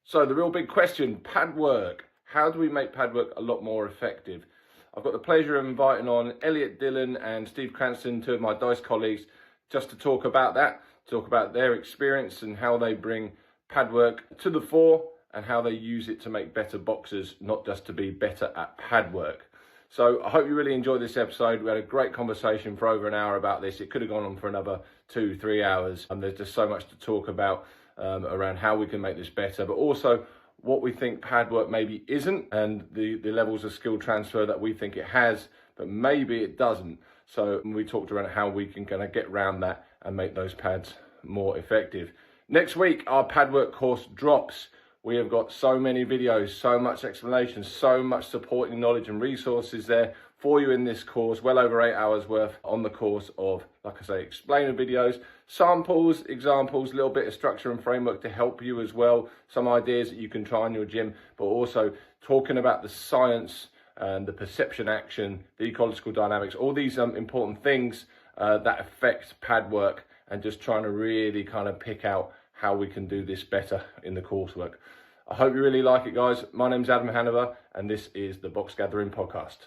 So the real big question, Padwork. How do we make Padwork a lot more effective? I've got the pleasure of inviting on Elliott, Dillon and Steve Cranston, two of my dice colleagues, just to talk about that, talk about their experience and how they bring Padwork to the fore and how they use it to make better boxers, not just to be better at Padwork. So I hope you really enjoyed this episode. We had a great conversation for over an hour about this. It could have gone on for another 2-3 hours. And there's just so much to talk about around how we can make this better, but also what we think Padwork maybe isn't and the levels of skill transfer that we think it has, but maybe it doesn't. So we talked around how we can kind of get around that and make those pads more effective. Next week, our Padwork course drops. We have got so many videos, so much explanation, so much supporting knowledge and resources there for you in this course, well over 8 hours worth on the course of, like I say, explainer videos, samples, examples, a little bit of structure and framework to help you as well, some ideas that you can try in your gym, but also talking about the science and the perception action, the ecological dynamics, all these important things that affect Padwork, and just trying to really kind of pick out how we can do this better in the coursework. I hope you really like it, guys. My name's Adam Hanover, and this is the Box Gathering Podcast.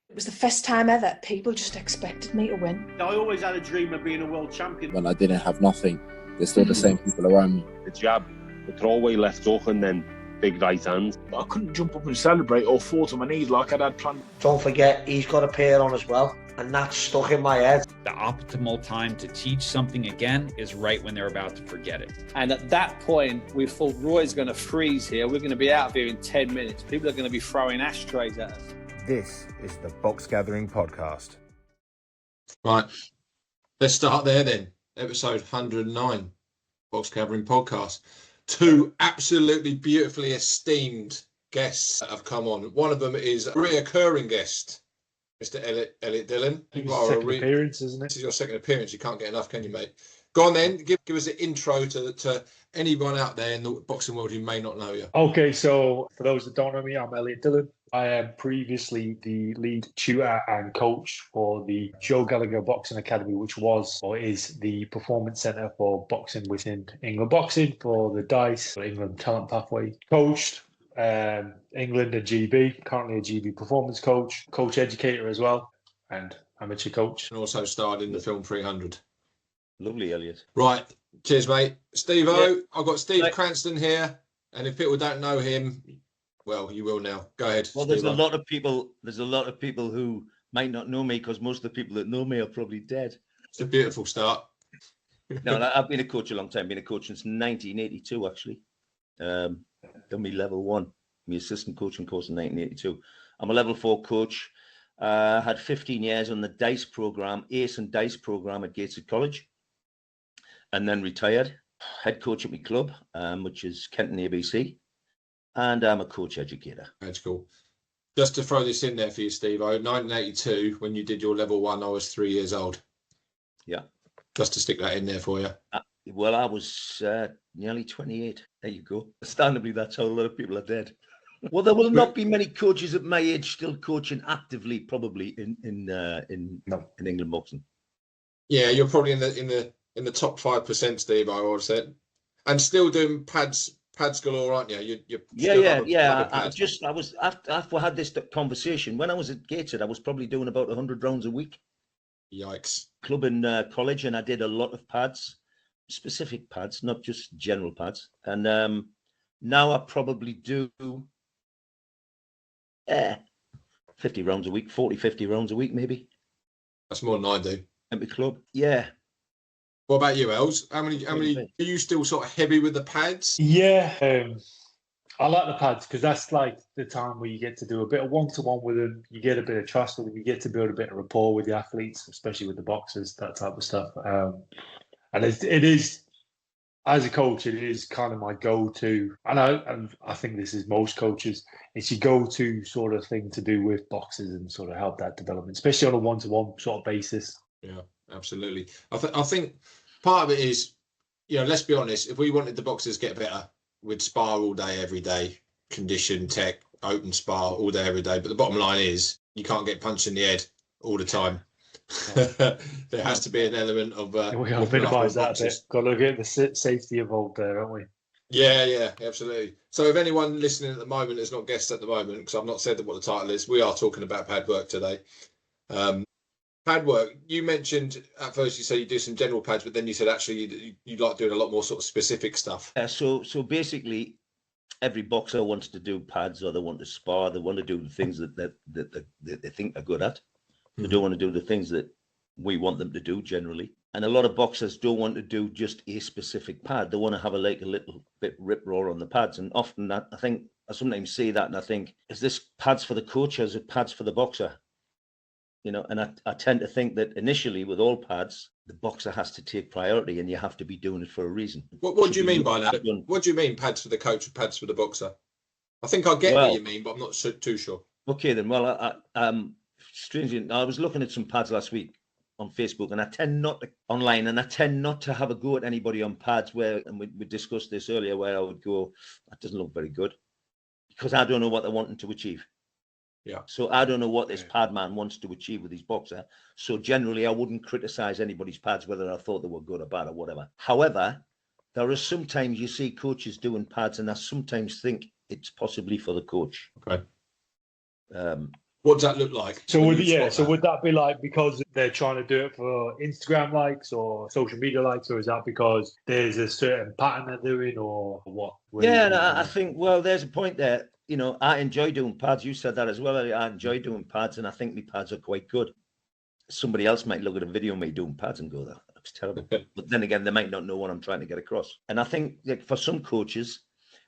It was the first time ever people just expected me to win. I always had a dream of being a world champion. When I didn't have nothing, there's still the same people around me. The jab, the throwaway left hook, and then big right hand. I couldn't jump up and celebrate or fall to my knees like I'd had planned. Don't forget, he's got a pair on as well, and that's stuck in my head. The optimal time to teach something again is right when they're about to forget it. And at that point, we thought Roy's going to freeze here. We're going to be out of here in 10 minutes. People are going to be throwing ashtrays at us. This is the Box Gathering Podcast. Right, let's start there then. Episode 109, Box Gathering Podcast. Two absolutely beautifully esteemed guests that have come on. One of them is a reoccurring guest, Mr. Elliott Dillon. It's your second appearance, isn't it? This is your second appearance. You can't get enough, can you, mate? Go on then. Give us an intro to anyone out there in the boxing world who may not know you. Okay, so for those that don't know me, I'm Elliott Dillon. I am previously the lead tutor and coach for the Joe Gallagher Boxing Academy, which was or is the performance centre for boxing within England Boxing for the DICE, for England Talent Pathway. Coached England and GB, currently a GB performance coach, coach educator as well, and amateur coach. And also starred in the film 300. Lovely, Elliott. Right, cheers, mate. Steve-O, Yeah. I've got Steve Cranston here, and if people don't know him, well, you will now. Go ahead. Well, there's Steve-O. a lot of people who might not know me because most of the people that know me are probably dead. It's a beautiful start. No, I've been a coach a long time. Been a coach since 1982, actually. Done me level 1, my assistant coaching course in 1982. I'm a level 4 coach. Had 15 years on the DICE program, ACE and DICE program at Gateshead College, and then retired. Head coach at my club, which is Kenton ABC. And I'm a coach educator. That's cool. Just to throw this in there for you, Steve-O, 1982, when you did your level 1, I was 3 years old. Yeah. Just to stick that in there for you. Well, I was nearly 28. There you go. Understandably, that's how a lot of people are dead. Well, there will not be many coaches at my age still coaching actively, probably in England boxing. Yeah, you're probably in the top 5%, Steve-O, I would have said. And still doing pads galore, aren't you? Yeah. After I had this conversation, when I was at Gateshead, I was probably doing about 100 rounds a week. Yikes. Club in college, and I did a lot of pads, specific pads, not just general pads. And now I probably do 50 rounds a week, 50 rounds a week, maybe. That's more than I do. At the club, yeah. What about you, Els? How many? Are you still sort of heavy with the pads? Yeah, I like the pads because that's like the time where you get to do a bit of one-to-one with them. You get a bit of trust with them. You get to build a bit of rapport with the athletes, especially with the boxers, that type of stuff. And it is, as a coach, it is kind of my go-to. And I think this is most coaches. It's your go-to sort of thing to do with boxers and sort of help that development, especially on a one-to-one sort of basis. Yeah, absolutely. I think part of it is, let's be honest. If we wanted the boxers to get better, we'd spar all day, every day, condition, tech, open spar all day, every day. But the bottom line is you can't get punched in the head all the time. There has to be an element of... we got to minimise that a bit. Got to look at the safety involved there, don't we? Yeah, absolutely. So if anyone listening at the moment is not guessed at the moment, because I've not said what the title is, we are talking about Padwork today. Padwork, you mentioned at first you say you do some general pads, but then you said actually you like doing a lot more sort of specific stuff. So basically, every boxer wants to do pads, or they want to spar. They want to do the things that they think they're good at. They don't want to do the things that we want them to do generally. And a lot of boxers don't want to do just a specific pad. They want to have a little bit rip roar on the pads. And often I sometimes see that and I think, is this pads for the coach or is it pads for the boxer? You know, and I tend to think that initially with all pads, the boxer has to take priority and you have to be doing it for a reason. What do you mean by that? What do you mean pads for the coach or pads for the boxer? I think I get what you mean, but I'm not too sure. Okay, then. Well, strangely, I was looking at some pads last week on Facebook, and I tend not to have a go at anybody on pads and we discussed this earlier, where I would go, that doesn't look very good, because I don't know what they're wanting to achieve. Yeah. So I don't know what this pad man wants to achieve with his boxer. So generally, I wouldn't criticize anybody's pads, whether I thought they were good or bad or whatever. However, there are sometimes you see coaches doing pads, and I sometimes think it's possibly for the coach. Okay. What does that look like? So would that be like because they're trying to do it for Instagram likes or social media likes, or is that because there's a certain pattern they're doing, or what? I think, well, there's a point there. You know, I enjoy doing pads. You said that as well. I enjoy doing pads, and I think my pads are quite good. Somebody else might look at a video of me doing pads and go, that looks terrible. But then again, they might not know what I'm trying to get across. And I think that for some coaches,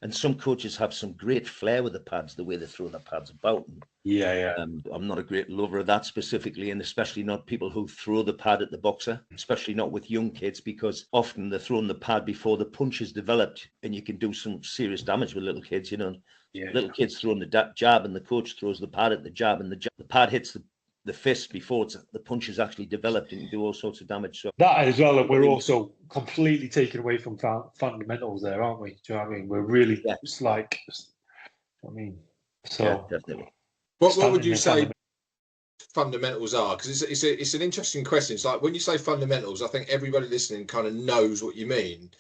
and some coaches have some great flair with the pads, the way they throw the pads about. Yeah. I'm not a great lover of that specifically, and especially not people who throw the pad at the boxer, especially not with young kids, because often they're throwing the pad before the punch is developed, and you can do some serious damage with little kids, you know. Yeah. Little kids throwing the jab, and the coach throws the pad at the jab, and the pad hits the fist before the punch is actually developed, and you do all sorts of damage. So that as well, and we're also completely taken away from fundamentals there, aren't we? Do you know what I mean? We're really, it's like, yeah, definitely. What would you say fundamentals are? Because it's an interesting question. It's like when you say fundamentals, I think everybody listening kind of knows what you mean.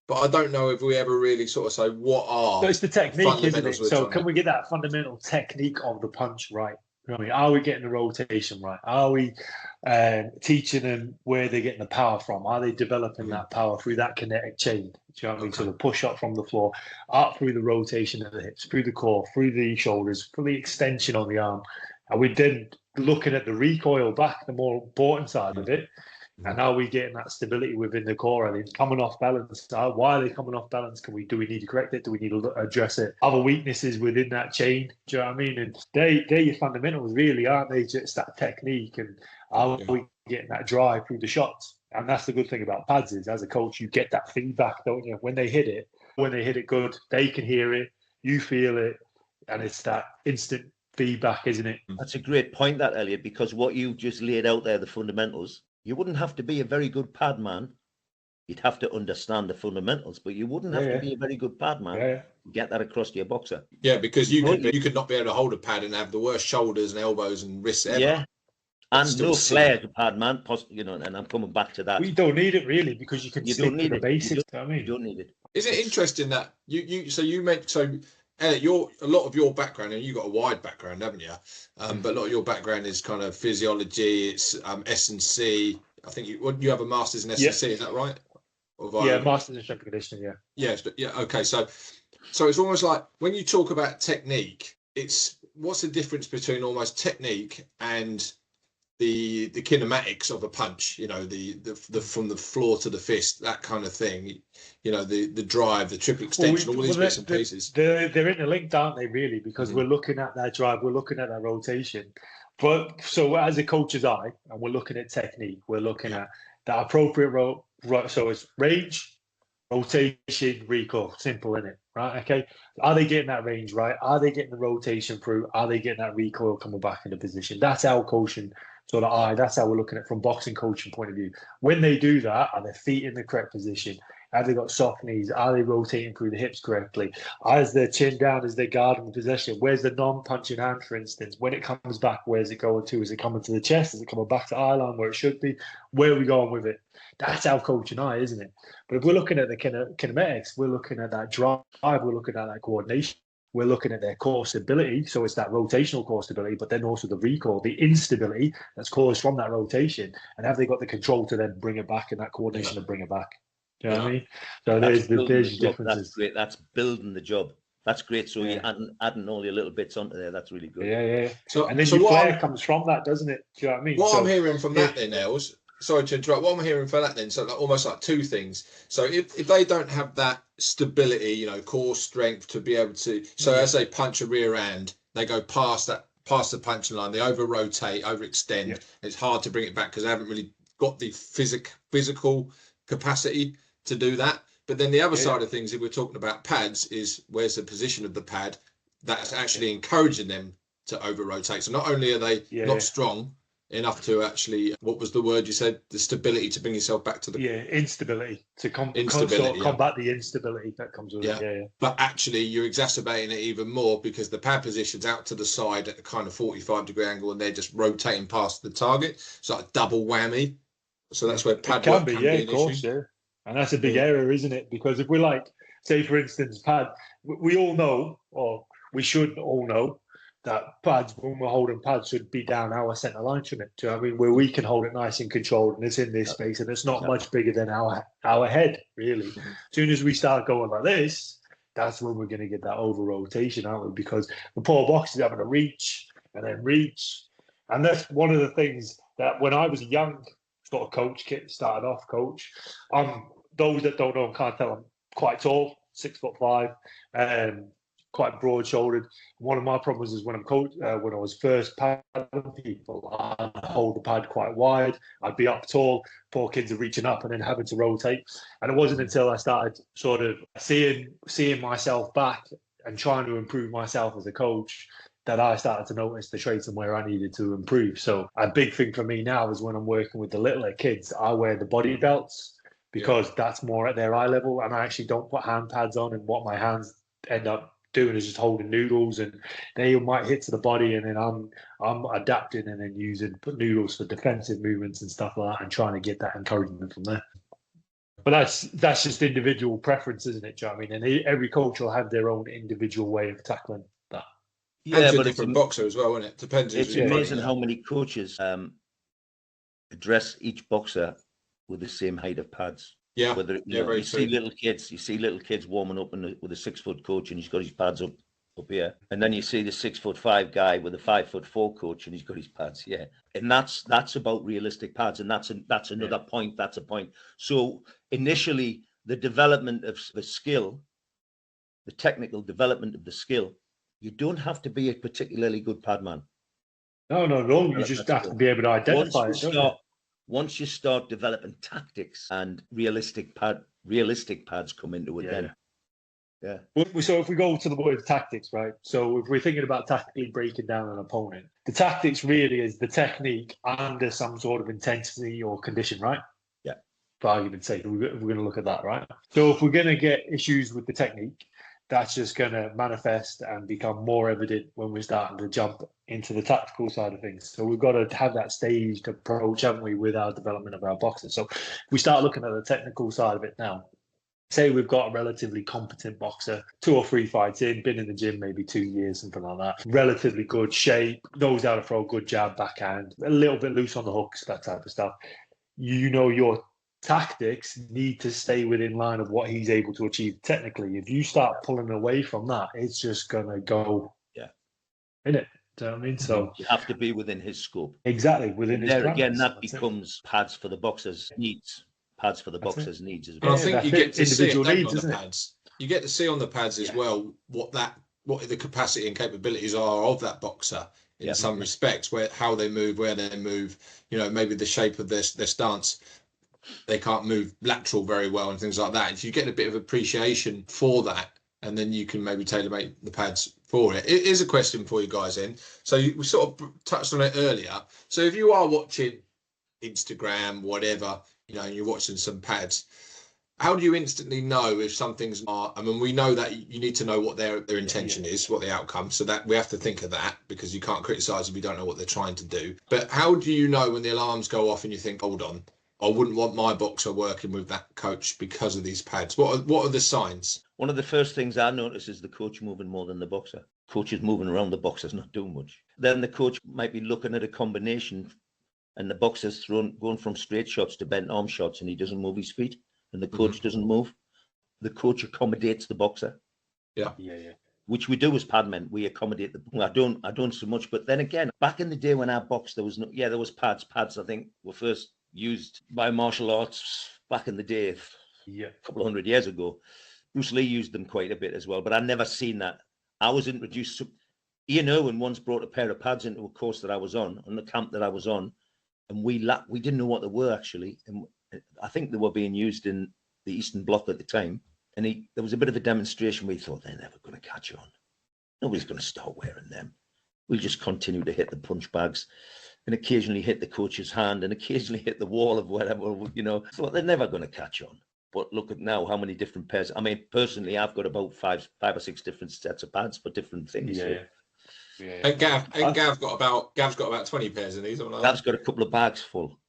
But I don't know if we ever really sort of say what are. So it's the technique, isn't it? So can we get that fundamental technique of the punch right? You know what I mean? Are we getting the rotation right? Are we teaching them where they're getting the power from? Are they developing that power through that kinetic chain? Do you know what I mean? So the push up from the floor, up through the rotation of the hips, through the core, through the shoulders, through the extension on the arm. And we then looking at the recoil back, the more important side of it. And are we getting that stability within the core? Are they coming off balance? Why are they coming off balance? Do we need to correct it? Do we need to address it? Other weaknesses within that chain? Do you know what I mean? And they're your fundamentals, really, aren't they? Just that technique, and are we getting that drive through the shots? And that's the good thing about pads is, as a coach, you get that feedback, don't you? When they hit it good, they can hear it, you feel it, and it's that instant feedback, isn't it? That's a great point, that, Elliott, because what you just laid out there, the fundamentals. You wouldn't have to be a very good pad man. You'd have to understand the fundamentals, but you wouldn't have to be a very good pad man to get that across to your boxer. Yeah, because you could not be able to hold a pad and have the worst shoulders and elbows and wrists ever. Yeah, and no flair to pad man, you know. And I'm coming back to that. We don't need it really, because you can stick to the basics. You don't need it. Is it interesting that Elliott, a lot of your background, and you've got a wide background, haven't you? But a lot of your background is kind of physiology. It's S&C. I think you have a master's in S&C. Is that right? Master's in strength and conditioning. Yeah. Yes. Yeah. Okay. So it's almost like when you talk about technique, what's the difference between almost technique and the kinematics of a punch? You know, the from the floor to the fist, that kind of thing. You know, the drive, the triple extension, all these bits and pieces. They're interlinked, aren't they? Really, because we're looking at that drive, we're looking at that rotation. But so as a coach's eye, and we're looking at technique, we're looking at that appropriate so it's range, rotation, recoil. Simple, isn't it? Right? Okay. Are they getting that range right? Are they getting the rotation through? Are they getting that recoil coming back into position? That's our coaching sort of eye. That's how we're looking at it from boxing coaching point of view. When they do that, are their feet in the correct position? Have they got soft knees? Are they rotating through the hips correctly? Is their chin down? Is they guarding possession? Where's the non-punching hand, for instance? When it comes back, where's it going to? Is it coming to the chest? Is it coming back to eye line where it should be? Where are we going with it? That's our coaching eye, isn't it? But if we're looking at the kinematics, we're looking at that drive, we're looking at that coordination. We're looking at their core stability, so it's that rotational core stability, but then also the recoil, the instability that's caused from that rotation, and have they got the control to then bring it back and that coordination to bring it back? Do you know what I mean? So there's differences. That's great. That's building the job. That's great. So you're adding all your little bits onto there. That's really good. Yeah. So, and then your flair comes from that, doesn't it? Do you know what I mean? What I'm hearing from that then, Els, sorry to interrupt. What I'm hearing from that then, so almost like two things. So if they don't have that stability, core strength to be able to, so as they punch a rear hand, they go past the punching line, they over rotate, overextend. Yeah. It's hard to bring it back because they haven't really got the physical capacity to do that. But then the other side of things, if we're talking about pads, is where's the position of the pad that's actually encouraging them to over rotate. So not only are they not strong enough to actually, what was the word you said? The stability to bring yourself back to the instability to combat the instability that comes with it. Yeah. But actually, you're exacerbating it even more because the pad position's out to the side at a kind of 45-degree angle, and they're just rotating past the target. It's like a double whammy. So that's where pad work can be an issue. Yeah. And that's a big error, isn't it? Because if we're like, say for instance, pad, we all know, or we should all know, that pads, when we're holding pads, should be down our centre line, shouldn't it? Do you know what I mean? Where we can hold it nice and controlled, and it's in this space, and it's not much bigger than our head, really. As soon as we start going like this, that's when we're going to get that over rotation, aren't we? Because the poor box is having to reach and then reach, and that's one of the things that when I was a young sort of coach, started off coach, those that don't know and can't tell, I'm quite tall, 6'5", quite broad-shouldered. One of my problems is when I'm when I was first padding people, I'd hold the pad quite wide. I'd be up tall. Poor kids are reaching up and then having to rotate. And it wasn't until I started sort of seeing myself back and trying to improve myself as a coach that I started to notice the traits and where I needed to improve. So a big thing for me now is when I'm working with the littler kids, I wear the body belts because that's more at their eye level, and I actually don't put hand pads on, and what my hands end up doing is just holding noodles, and they might hit to the body, and then I'm adapting and then put noodles for defensive movements and stuff like that, and trying to get that encouragement from there. But that's just individual preference, isn't it? Do you know what I mean? And every coach will have their own individual way of tackling that. Yeah, but different boxer as well, isn't it? Depends. It's amazing how many coaches address each boxer with the same height of pads. Yeah, you see little kids warming up with a 6-foot coach, and he's got his pads up here, and then you see the 6'5" guy with a 5'4" coach, and he's got his pads. Yeah, and that's about realistic pads, and that's another point. That's a point. So initially, the development of the skill, the technical development of the skill, you don't have to be a particularly good pad man. No. You just have to be able to identify it. Once you start developing tactics and realistic pads come into it, then. Yeah. So if we go to the word tactics, right? So if we're thinking about tactically breaking down an opponent, the tactics really is the technique under some sort of intensity or condition, right? Yeah. For argument's sake, we're going to look at that, right? So if we're going to get issues with the technique, that's just going to manifest and become more evident when we're starting to jump into the tactical side of things. So we've got to have that staged approach, haven't we, with our development of our boxers. So if we start looking at the technical side of it now, say we've got a relatively competent boxer, 2 or 3 fights in, been in the gym maybe 2 years, something like that, relatively good shape, knows how to throw a good jab, backhand, a little bit loose on the hooks, that type of stuff. Your tactics need to stay within line of what he's able to achieve technically. If you start pulling away from that, it's just gonna go in it. Do you know what I mean? So you have to be within his scope. Exactly, within his there again, parameters. that becomes pads for the boxer's needs. Pads for the boxer's needs as And well. I think you get to see it on the pads. You get to see on the pads as well what the capacity and capabilities are of that boxer in some respects, how they move, where they move, maybe the shape of their stance. They can't move lateral very well and things like that. If you get a bit of appreciation for that, and then you can maybe tailor-make the pads for it. It is a question for you guys then. So we sort of touched on it earlier. So if you are watching Instagram, whatever, and you're watching some pads, how do you instantly know if something's not? I mean, we know that you need to know what their intention is, what the outcome, so that we have to think of that, because you can't criticize if you don't know what they're trying to do. But how do you know when the alarms go off and you think, hold on, I wouldn't want my boxer working with that coach because of these pads? What are the signs? One of the first things I notice is the coach moving more than the boxer. Coach is moving around, the boxer's not doing much. Then the coach might be looking at a combination and the boxer's going from straight shots to bent arm shots, and he doesn't move his feet, and the coach doesn't move. The coach accommodates the boxer. Yeah. Which we do as padmen. We accommodate I don't so much. But then again, back in the day when I boxed, there was pads. Pads, I think, were first used by martial arts back in the day, a couple of 100 years ago. Bruce Lee used them quite a bit as well, but I never seen that. I was introduced to Ian Irwin once brought a pair of pads into a course that I was on the camp that I was on, and we didn't know what they were actually, and I think they were being used in the Eastern Bloc at the time. And there was a bit of a demonstration. We thought they're never going to catch on. Nobody's going to start wearing them. We'll just continue to hit the punch bags, and occasionally hit the coach's hand, and occasionally hit the wall of whatever. Thought they're never going to catch on. But look at now how many different pairs. I mean, personally, I've got about five or six different sets of pads for different things. And Gav's got about 20 pairs of these. Gav's got a couple of bags full.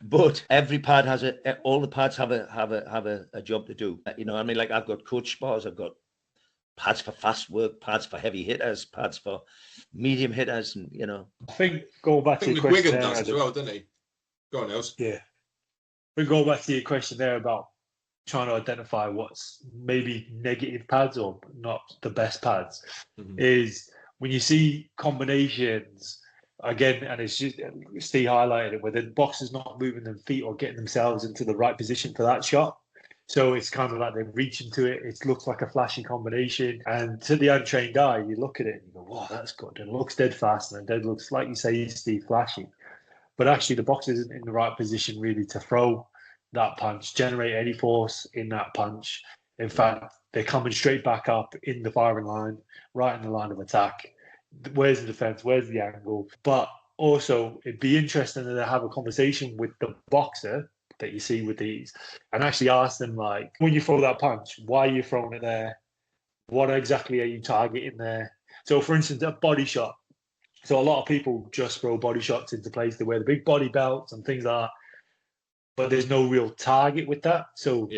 But every pad has all the pads have a job to do. I mean, like I've got coach spars, I've got pads for fast work, pads for heavy hitters, pads for medium hitters, and I think going back to your question Wigan there, does as well, doesn't he? Go on, Nils. Yeah. We go back to your question there about trying to identify what's maybe negative pads or not the best pads. Is when you see combinations again, and it's just Steve highlighted it, where the boxer's not moving their feet or getting themselves into the right position for that shot. So it's kind of like they're reaching to it. It looks like a flashy combination. And to the untrained eye, you look at it and you go, wow, that's good. It looks dead fast, and it looks, like you say, Steve, flashy. But actually, the boxer isn't in the right position really to throw that punch, generate any force in that punch. In fact, they're coming straight back up in the firing line, right in the line of attack. Where's the defense? Where's the angle? But also, it'd be interesting to have a conversation with the boxer that you see with these and actually ask them, like, when you throw that punch, why are you throwing it there? What exactly are you targeting there? So, for instance, a body shot. So a lot of people just throw body shots into place. They wear the big body belts and things like that. But there's no real target with that. So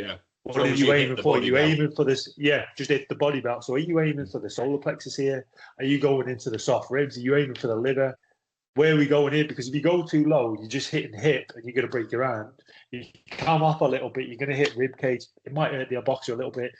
what are you aiming for? Are you aiming for this? Yeah, just hit the body belt. So are you aiming for the solar plexus here? Are you going into the soft ribs? Are you aiming for the liver? Where are we going here? Because if you go too low, you're just hitting hip and you're going to break your hand. You come up a little bit, you're going to hit rib cage. It might hurt the boxer a little bit,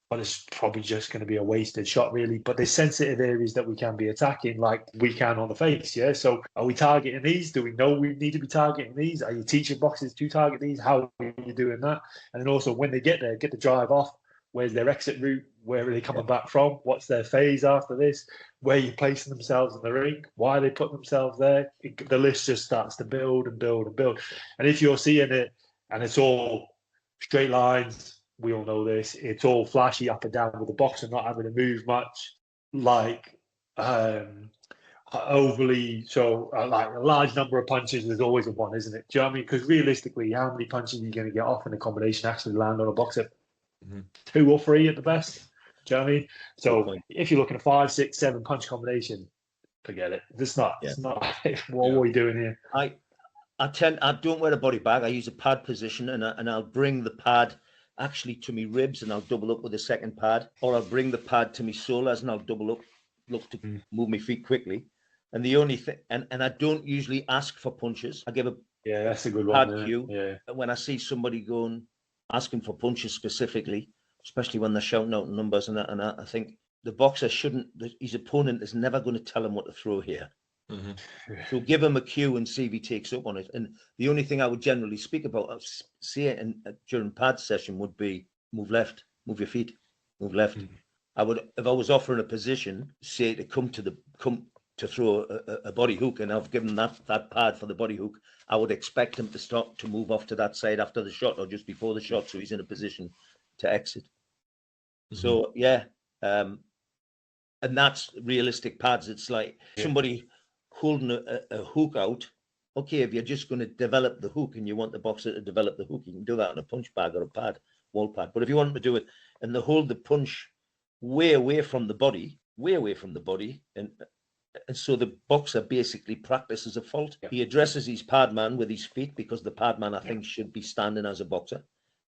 but it's probably just going to be a wasted shot, really. But there's sensitive areas that we can be attacking, like we can on the face, yeah? So are we targeting these? Do we know we need to be targeting these? Are you teaching boxers to target these? How are you doing that? And then also, when they get there, get the drive off. Where's their exit route? Where are they coming back from? What's their phase after this? Where are you placing themselves in the ring? Why are they putting themselves there? The list just starts to build and build and build. And if you're seeing it and it's all straight lines, we all know this, it's all flashy up and down with the boxer not having to move much, like overly, so like a large number of punches, there's always a one, isn't it? Do you know what I mean? Because realistically, how many punches are you going to get off in a combination actually land on a boxer? 2 or 3 at the best. Do you know what I mean? So if you're looking at 5, 6, 7 punch combination, forget it. It's not. What are we doing here? I don't wear a body bag. I use a pad position, and I'll bring the pad actually to me ribs, and I'll double up with a second pad, or I'll bring the pad to me solas and I'll double up, look to move my feet quickly. And the only thing, and I don't usually ask for punches. I give a that's a good pad one. cue. Yeah. When I see somebody asking for punches specifically, especially when they're shouting out numbers, and I think the boxer shouldn't. His opponent is never going to tell him what to throw here. So give him a cue and see if he takes up on it. And the only thing I would generally speak about, see it during pad session, would be move left, move your feet, move left. I would, if I was offering a position, say to come to throw a body hook, and I've given that pad for the body hook, I would expect him to start to move off to that side after the shot or just before the shot, so he's in a position to exit. So and that's realistic pads. It's like somebody holding a hook out Okay, if you're just going to develop the hook and you want the boxer to develop the hook, you can do that on a punch bag or a pad, wall pad. But if you want them to do it and they hold the punch way away from the body, and so the boxer basically practices a fault. He addresses his pad man with his feet, because the pad man, I think, should be standing as a boxer.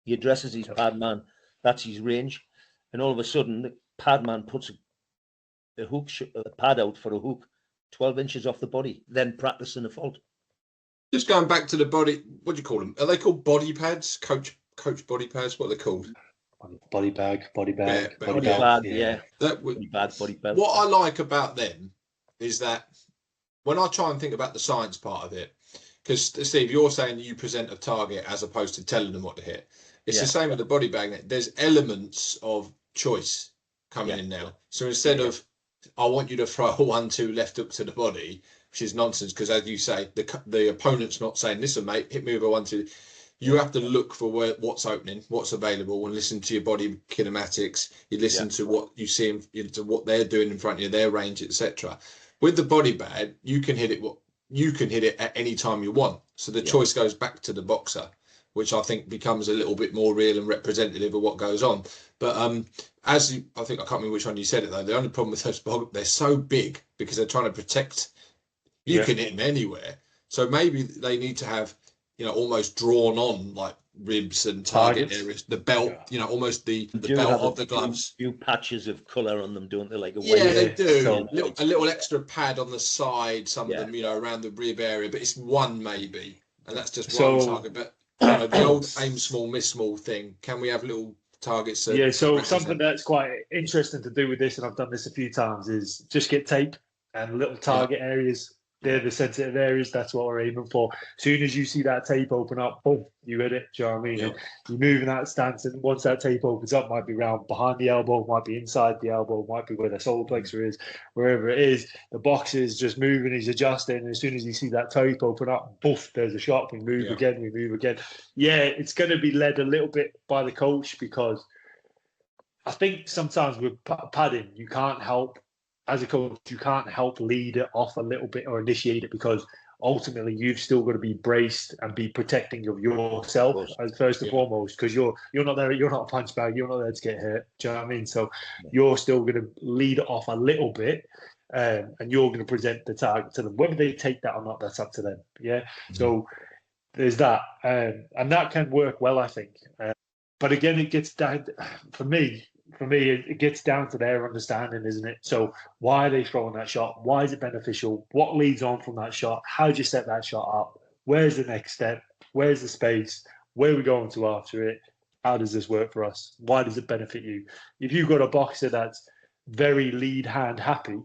He addresses his pad man, that's his range. And all of a sudden, the pad man puts a pad out for a hook 12 inches off the body, then practicing a fault. Just going back to the body, what do you call them? Are they called body pads? Coach body pads? What are they called? Body bag. Yeah. Body bag. What I like about them is that when I try and think about the science part of it, because Steve, you're saying you present a target as opposed to telling them what to hit. It's the same with the body bag. There's elements of choice coming in now. So instead of, I want you to throw a 1-2 left hook to the body, which is nonsense, because as you say, the opponent's not saying, listen, mate, hit me with a 1-2. You have to look for what's opening, what's available, and listen to your body kinematics. You listen to what you see, to what they're doing in front of you, their range, etc. With the body bag, you can hit it at any time you want. So the choice goes back to the boxer, which I think becomes a little bit more real and representative of what goes on. But I can't remember which one you said it though. The only problem with those they're so big because they're trying to protect. You can hit them anywhere. So maybe they need to have, almost drawn on like ribs and target areas, the belt, almost the belt of the gloves. A few patches of colour on them, don't they? Like they do. So, a little extra pad on the side, some of them, around the rib area, but it's one maybe, and that's just one target. But the old aim small, miss small thing. Can we have little targets? So something that's quite interesting to do with this, and I've done this a few times, is just get tape and little target areas. They're the sensitive areas. That's what we're aiming for. As soon as you see that tape open up, boom, you hit it. Do you know what I mean? Yeah. You move in that stance, and once that tape opens up, might be round behind the elbow, might be inside the elbow, might be where the solar plexus is, wherever it is. The box is just moving, he's adjusting. And as soon as you see that tape open up, poof, there's a shot. We move again, we move again. Yeah, it's going to be led a little bit by the coach, because I think sometimes with padding, you can't help. As a coach, you can't help lead it off a little bit or initiate it, because ultimately you've still got to be braced and be protecting of yourself as first and foremost, because you're not there. You're not a punch bag. You're not there to get hurt. Do you know what I mean? So you're still going to lead it off a little bit, and you're going to present the target to them. Whether they take that or not, that's up to them. Yeah. Mm-hmm. So there's that, and that can work well, I think. But again, it gets down for me, it gets down to their understanding, isn't it? So why are they throwing that shot? Why is it beneficial? What leads on from that shot? How do you set that shot up? Where's the next step? Where's the space? Where are we going to after it? How does this work for us? Why does it benefit you? If you've got a boxer that's very lead hand happy,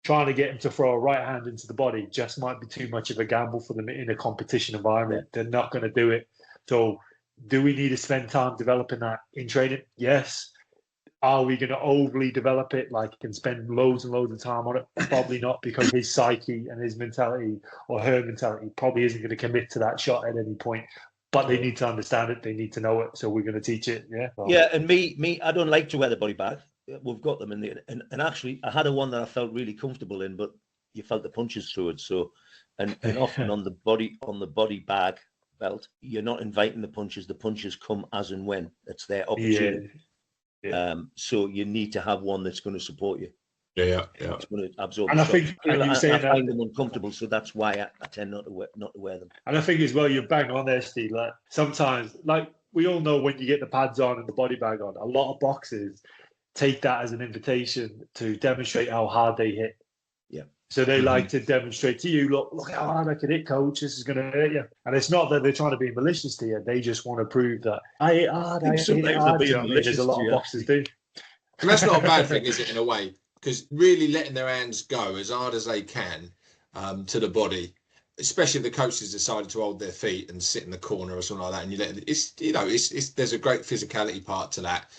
trying to get him to throw a right hand into the body just might be too much of a gamble for them in a competition environment. They're not going to do it. So do we need to spend time developing that in training? Yes. Are we going to overly develop it, like and spend loads and loads of time on it? Probably not, because his psyche and his mentality or her mentality probably isn't going to commit to that shot at any point. But they need to understand it. They need to know it. So we're going to teach it. Yeah. Yeah. And me, I don't like to wear the body bag. We've got them in there. And actually, I had one that I felt really comfortable in, but you felt the punches through it. So, and often on the body bag belt, you're not inviting the punches. The punches come as and when. It's their opportunity. Yeah. Yeah. So you need to have one that's going to support you. Yeah. It's going to absorb. And I think I find them uncomfortable, so that's why I tend not to wear them. And I think as well, you're bang on there, Steve. Like sometimes, like we all know, when you get the pads on and the body bag on, a lot of boxers take that as an invitation to demonstrate how hard they hit. Yeah. So they like to demonstrate to you, look how hard I can hit, coach. This is going to hurt you. And it's not that they're trying to be malicious to you. They just want to prove that I hit hard. There's a lot of boxers do. And that's not a bad thing, is it, in a way? Because really letting their hands go as hard as they can to the body, especially if the coach has decided to hold their feet and sit in the corner or something like that, and you let it, it's there's a great physicality part to that.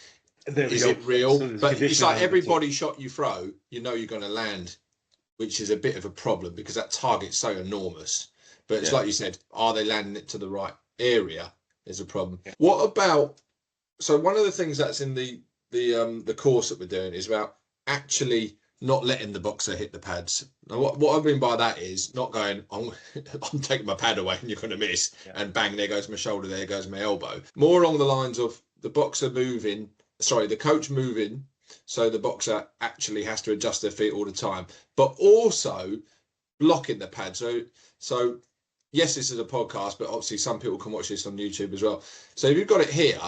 Is it real? So but it's like every body shot you throw, you're going to land, which is a bit of a problem because that target's so enormous. But it's like you said, are they landing it to the right area is a problem. Yeah. What about, so one of the things that's in the course that we're doing is about actually not letting the boxer hit the pads. Now, what I mean by that is not going, I'm taking my pad away and you're going to miss, and bang, there goes my shoulder, there goes my elbow. More along the lines of the coach moving, so the boxer actually has to adjust their feet all the time, but also blocking the pad. So yes, this is a podcast, but obviously some people can watch this on YouTube as well. So if you've got it here,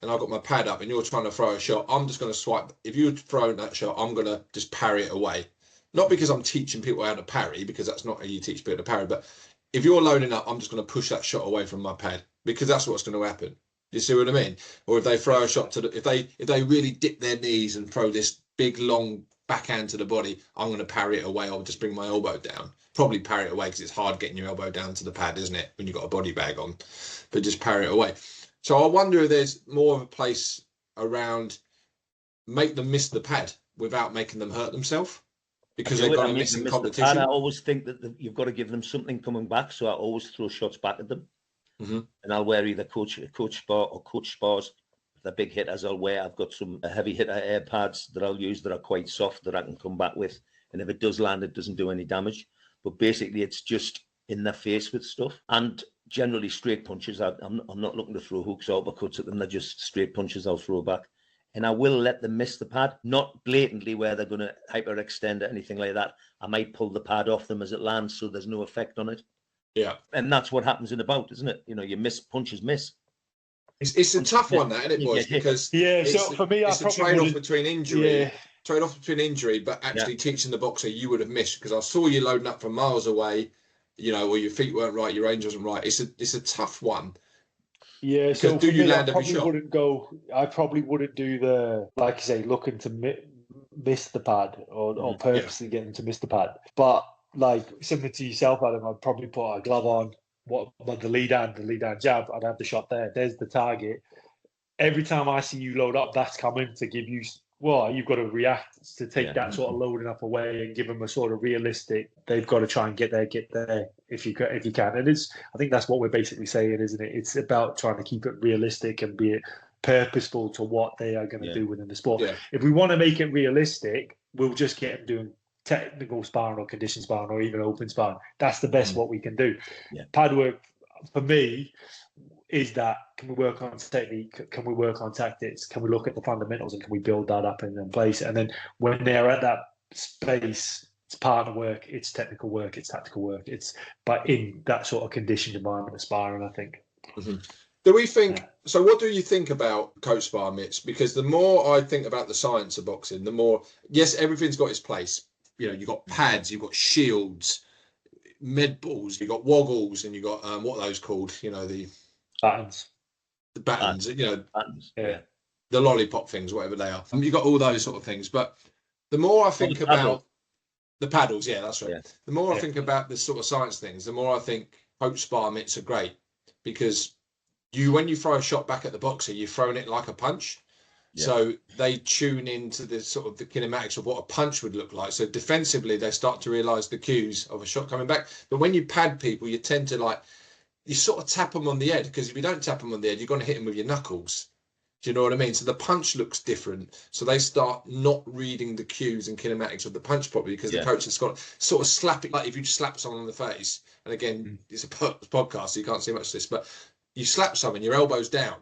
and I've got my pad up and you're trying to throw a shot, I'm just going to swipe. If you're throwing that shot, I'm going to just parry it away. Not because I'm teaching people how to parry, because that's not how you teach people to parry, but if you're loading up, I'm just going to push that shot away from my pad, because that's what's going to happen. You see what I mean? Or if they throw a shot if they really dip their knees and throw this big, long backhand to the body, I'm going to parry it away. I'll just bring my elbow down. Probably parry it away, because it's hard getting your elbow down to the pad, isn't it, when you've got a body bag on? But just parry it away. So I wonder if there's more of a place around make them miss the pad without making them hurt themselves, because they're going to miss in competition. I always think that you've got to give them something coming back, so I always throw shots back at them. And I'll wear either coach spar or coach spars. If they're big hitters, I've got some heavy hitter air pads that I'll use that are quite soft that I can come back with. And if it does land, it doesn't do any damage. But basically, it's just in their face with stuff. And generally straight punches. I'm not looking to throw hooks or uppercuts at them. They're just straight punches I'll throw back. And I will let them miss the pad, not blatantly where they're going to hyperextend or anything like that. I might pull the pad off them as it lands so there's no effect on it. Yeah. And that's what happens in a bout, isn't it? You miss, punches miss. It's a tough one, that, isn't it, boys? Because so for me, it's a trade-off between injury. Yeah. Trade-off between injury, but actually teaching the boxer you would have missed, because I saw you loading up from miles away, or your feet weren't right, your range wasn't right. It's a tough one. Yeah, so do you land every shot? I probably wouldn't do the, like you say, looking to miss the pad or purposely getting to miss the pad. But like similar to yourself, Adam, I'd probably put a glove on, the lead hand jab, I'd have the shot there. There's the target. Every time I see you load up, that's coming to give you. Well, you've got to react to take that sort of loading up away and give them a sort of realistic. They've got to try and get there if you can. And I think that's what we're basically saying, isn't it? It's about trying to keep it realistic and be purposeful to what they are going to do within the sport. Yeah. If we want to make it realistic, we'll just get them doing technical sparring or condition sparring or even open sparring. That's the best what we can do. Yeah. Padwork, for me, is that can we work on technique? Can we work on tactics? Can we look at the fundamentals and can we build that up and then place it? And then when they're at that space, it's partner work, it's technical work, it's tactical work. But in that sort of conditioned environment of sparring, I think. Do we think? So, what do you think about coach spar mitts? Because the more I think about the science of boxing, the more everything's got its place. You've got pads, you've got shields, med balls, you've got woggles, and you've got what are those called? The battens. The battens, battens, the lollipop things, whatever they are. You've got all those sort of things. But the more I think about the paddles, that's right. Yeah. The more I think about this sort of science things, the more I think coach spar mitts are great, because when you throw a shot back at the boxer, you're throwing it like a punch. Yeah. So they tune into the sort of the kinematics of what a punch would look like. So defensively, they start to realise the cues of a shot coming back. But when you pad people, you tend to you sort of tap them on the head, because if you don't tap them on the head, you're going to hit them with your knuckles. Do you know what I mean? So the punch looks different. So they start not reading the cues and kinematics of the punch properly, because the coach has got sort of slap it. Like if you just slap someone on the face, and again, it's a podcast, so you can't see much of this, but you slap someone, your elbow's down.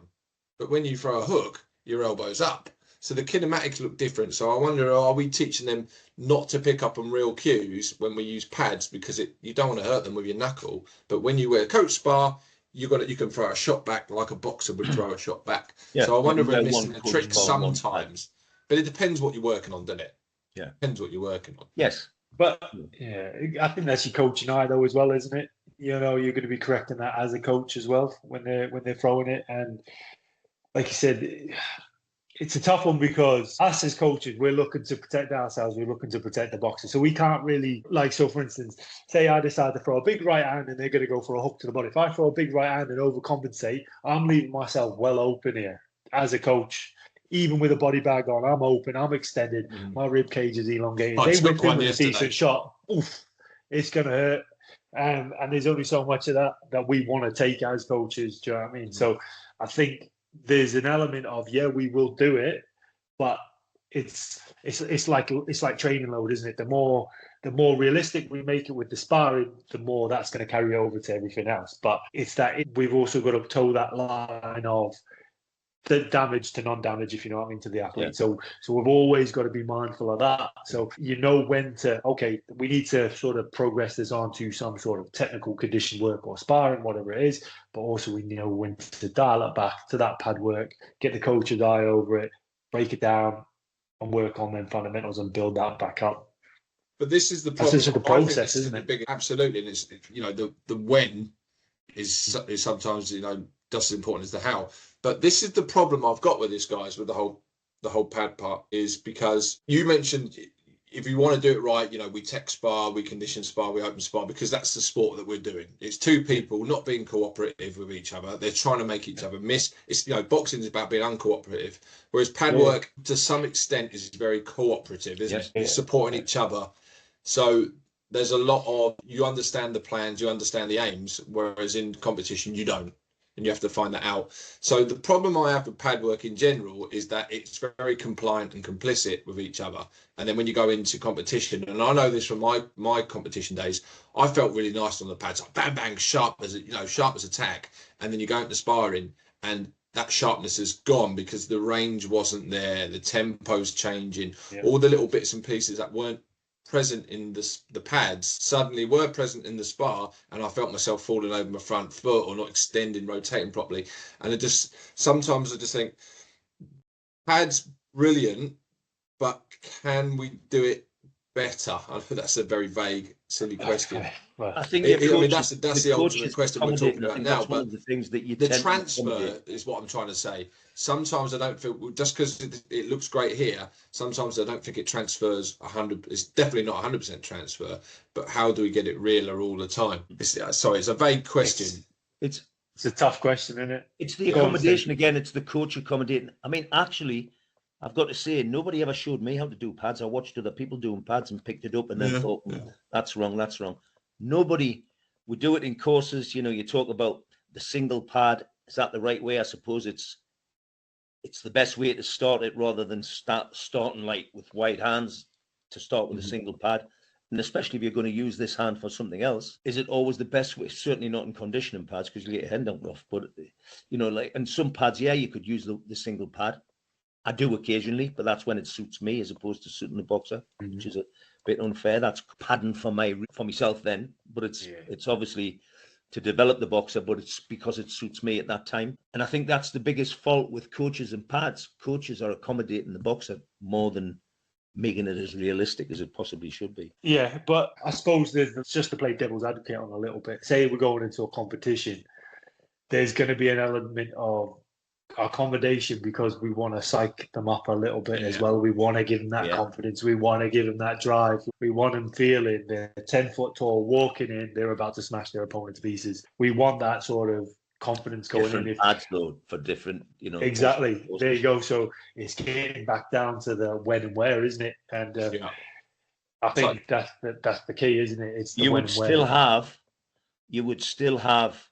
But when you throw a hook, your elbow's up. So the kinematics look different. So I wonder, are we teaching them not to pick up on real cues when we use pads, because you don't want to hurt them with your knuckle. But when you wear coach spar, you can throw a shot back like a boxer would throw a shot back. Yeah, so I wonder if we're missing a trick sometimes. But it depends what you're working on, doesn't it? Yeah. Depends what you're working on. Yes. But I think that's your coaching eye though as well, isn't it? You're going to be correcting that as a coach as well when they're throwing it. And like you said, it's a tough one, because us as coaches, we're looking to protect ourselves. We're looking to protect the boxer. So we can't really, so for instance, say I decide to throw a big right hand and they're going to go for a hook to the body. If I throw a big right hand and overcompensate, I'm leaving myself well open here as a coach. Even with a body bag on, I'm open, I'm extended, my rib cage is elongated. They went in with a decent shot, it's going to hurt. And there's only so much of that we want to take as coaches. Do you know what I mean? So I think there's an element of, we will do it, but it's like training load, isn't it? The more realistic we make it with the sparring, the more that's going to carry over to everything else. But it's that we've also got to toe that line of the damage to non-damage, if you know what I mean, to the athlete. Yeah. So we've always got to be mindful of that. So you know when to, okay, we need to sort of progress this on to some sort of technical condition work or sparring, whatever it is. But also we know when to dial it back to that pad work, get the coach's eye over it, break it down, and work on them fundamentals and build that back up. But this is the problem. That's just the process, isn't it? Absolutely, and it's, you know, the when is sometimes, you know, just as important as the how. But this is the problem I've got with this, guys, with the whole pad part, is because you mentioned if you want to do it right, you know, we tech spar, we condition spar, we open spar, because that's the sport that we're doing. It's two people not being cooperative with each other. They're trying to make each other miss. It's, you know, boxing is about being uncooperative, whereas pad work to some extent is very cooperative, isn't it? It's supporting each other. So there's a lot of, you understand the plans, you understand the aims, whereas in competition you don't. And you have to find that out. So the problem I have with pad work in general is that it's very compliant and complicit with each other. And then when you go into competition, and I know this from my competition days, I felt really nice on the pads, like bang bang, sharp as attack. And then you go into sparring, and that sharpness is gone because the range wasn't there, the tempo's changing, all the little bits and pieces that weren't present in the pads suddenly were present in the spar, and I felt myself falling over my front foot or not extending, rotating properly. And it just, sometimes I just think pads brilliant, but can we do it better? I know that's a very vague, silly question. I think that's the ultimate question we're talking about now. But one of the things that the transfer is what I'm trying to say. Sometimes I don't feel, just because it looks great here, sometimes I don't think it transfers 100. It's definitely not 100% transfer. But how do we get it realer all the time? It's a vague question. It's a tough question, isn't it? It's the accommodation again. It's the coach accommodating. I mean, actually, I've got to say, nobody ever showed me how to do pads. I watched other people doing pads and picked it up and then thought, that's wrong, that's wrong. Nobody would do it in courses. You know, you talk about the single pad. Is that the right way? I suppose it's the best way to start it, rather than starting like with wide hands, to start with a single pad. And especially if you're going to use this hand for something else, is it always the best way? Certainly not in conditioning pads, because you get your head knocked off. But, you know, like, and some pads, you could use the single pad. I do occasionally, but that's when it suits me as opposed to suiting the boxer, which is a bit unfair. That's padding for myself then, but it's obviously to develop the boxer, but it's because it suits me at that time. And I think that's the biggest fault with coaches and pads. Coaches are accommodating the boxer more than making it as realistic as it possibly should be. Yeah, but I suppose there's just to play devil's advocate on a little bit. Say we're going into a competition, there's going to be an element of accommodation because we want to psych them up a little bit as well. We want to give them that confidence. We want to give them that drive. We want them feeling they're 10 foot tall, walking in, they're about to smash their opponent to pieces. We want that sort of confidence going different in. Pads though, for different, you know. Exactly. There you go. So it's getting back down to the when and where, isn't it? And I think that's the key, isn't it? It's the you when would and where. You would still have.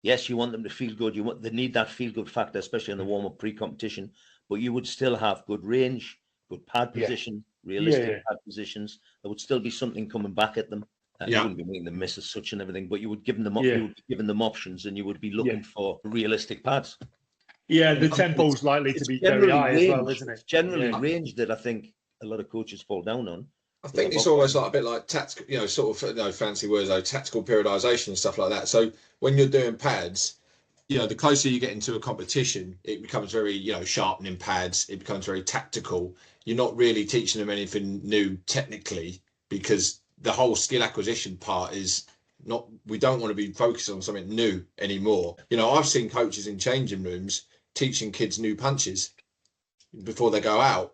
Yes, you want them to feel good. They need that feel-good factor, especially in the warm-up pre-competition. But you would still have good range, good pad position, realistic pad positions. There would still be something coming back at them. You wouldn't be making them miss as such and everything, but you would give them you would be giving them options, and you would be looking for realistic pads. Yeah, the tempo's likely to be very high as well, isn't it? It's generally range that I think a lot of coaches fall down on. I think it's almost like a bit like tactical, you know, sort of, you know, fancy words, though, tactical periodization and stuff like that. So when you're doing pads, you know, the closer you get into a competition, it becomes very, you know, sharpening pads. It becomes very tactical. You're not really teaching them anything new technically, because the whole skill acquisition part is not, we don't want to be focused on something new anymore. You know, I've seen coaches in changing rooms teaching kids new punches before they go out.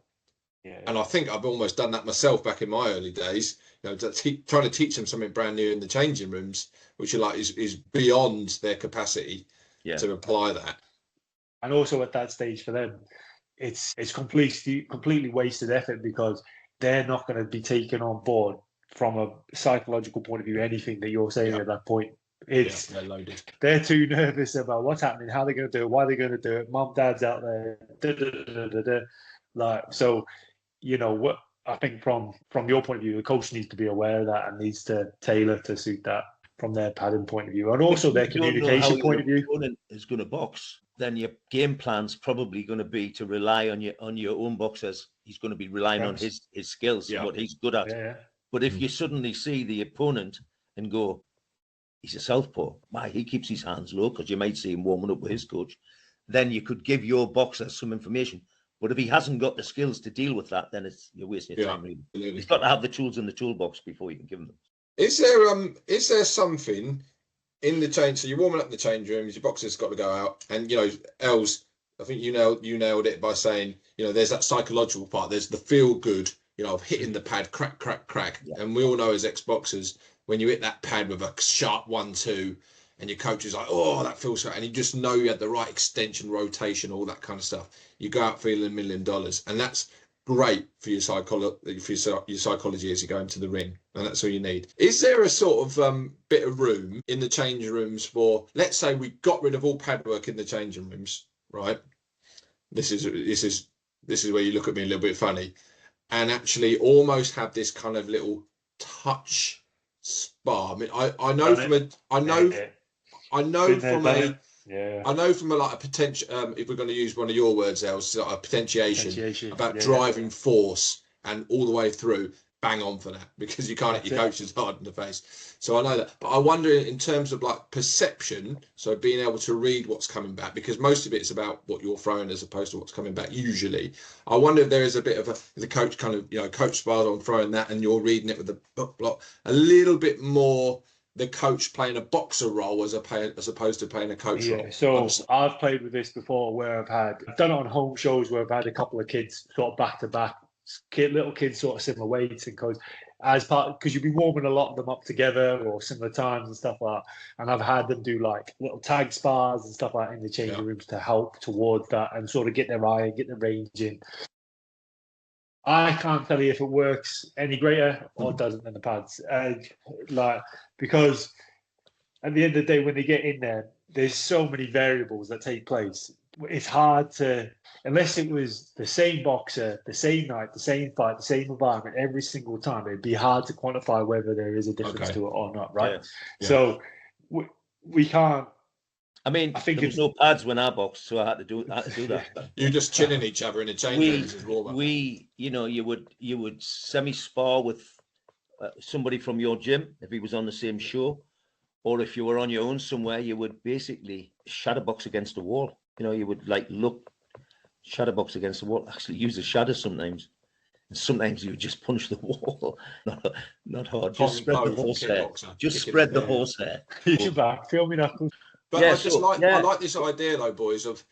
And I think I've almost done that myself back in my early days, you know, trying to teach them something brand new in the changing rooms, which is beyond their capacity to apply that. And also at that stage for them, it's completely wasted effort, because they're not going to be taken on board from a psychological point of view anything that you're saying at that point. It's they're loaded. They're too nervous about what's happening, how they're going to do it, why they're going to do it. Mum, dad's out there, like, so you know, what I think from your point of view, the coach needs to be aware of that and needs to tailor to suit that from their padding point of view, and also their communication point of view. Opponent is going to box, then your game plan's probably going to be to rely on your own boxers. He's going to be relying on his skills and what he's good at. Yeah. But if you suddenly see the opponent and go, he's a southpaw, why he keeps his hands low, because you might see him warming up with his coach, then you could give your boxer some information. But if he hasn't got the skills to deal with that, then you're wasting your time. Really, he's got to have the tools in the toolbox before you can give him them. Is there something in the change? So you're warming up in the change rooms, your boxer's got to go out, and you know, Els, I think you nailed it by saying, you know, there's that psychological part. There's the feel good, you know, of hitting the pad, crack, crack, crack. Yeah. And we all know as ex-boxers, when you hit that pad with a sharp 1-2, and your coach is like, oh, that feels right, and you just know you had the right extension, rotation, all that kind of stuff. You go out feeling $1 million, and that's great for your psychology as you go into the ring, and that's all you need. Is there a sort of bit of room in the changing rooms for, let's say we got rid of all pad work in the changing rooms, right? This is where you look at me a little bit funny, and actually almost have this kind of little touch spar. I mean, I know from a like a potential, if we're going to use one of your words, Els, like a potentiation about driving force and all the way through, bang on for that, because you can't hit your coaches hard in the face. So I know that, but I wonder in terms of like perception, so being able to read what's coming back, because most of it's about what you're throwing as opposed to what's coming back usually. I wonder if there is a bit of the coach kind of, you know, coach spars on throwing that and you're reading it with the book block, a little bit more the coach playing a boxer role as opposed to playing a coach role. So I've played with this before where I've done it on home shows where I've had a couple of kids sort of back to back, little kids sort of similar weights, and because you'd be warming a lot of them up together or similar times and stuff like that. And I've had them do like little tag spars and stuff like that in the changing rooms to help towards that and sort of get their eye and get the range in. I can't tell you if it works any greater or doesn't in the pads. Because at the end of the day, when they get in there, there's so many variables that take place. It's hard to, unless it was the same boxer, the same night, the same fight, the same environment every single time, it'd be hard to quantify whether there is a difference to it or not, right? Yeah. So we can't. I mean, I think there's no pads when I boxed, so I had to do that. You're just chilling each other in a change rooms as well. You would semi-spar with somebody from your gym if he was on the same show, or if you were on your own somewhere, you would basically shadow box against the wall. You know, you would like shadow box against the wall. Actually, use a shadow sometimes, and sometimes you would just punch the wall. Not hard. Just spread the horsehair. Just spread the horsehair. You're back. Feel me knuckles. But I like this idea though, boys, of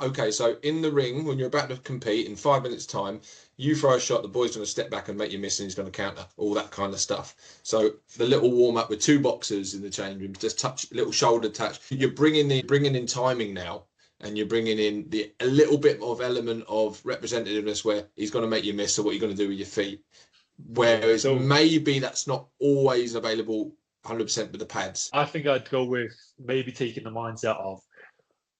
okay, so in the ring when you're about to compete in 5 minutes time, you throw a shot, the boy's going to step back and make you miss, and he's going to counter, all that kind of stuff. So the little warm up with two boxers in the change room, just touch, little shoulder touch. You're bringing in timing now, and you're bringing in a little bit of element of representativeness where he's going to make you miss. So what you're going to do with your feet, whereas maybe that's not always available 100% with the pads. I think I'd go with maybe taking the mindset of,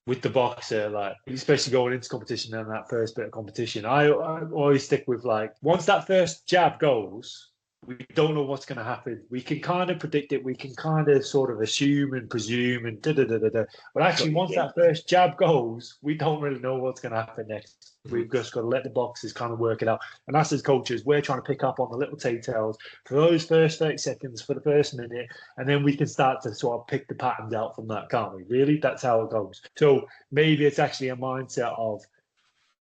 with the boxer, like especially going into competition and that first bit of competition, I always stick with like, once that first jab goes, we don't know what's going to happen. We can kind of predict it. We can kind of sort of assume and presume and da-da-da-da-da. But actually, once that first jab goes, we don't really know what's going to happen next. We've just got to let the boxers kind of work it out. And us as coaches, we're trying to pick up on the little details for those first 30 seconds, for the first minute, and then we can start to sort of pick the patterns out from that, can't we? Really? That's how it goes. So maybe it's actually a mindset of,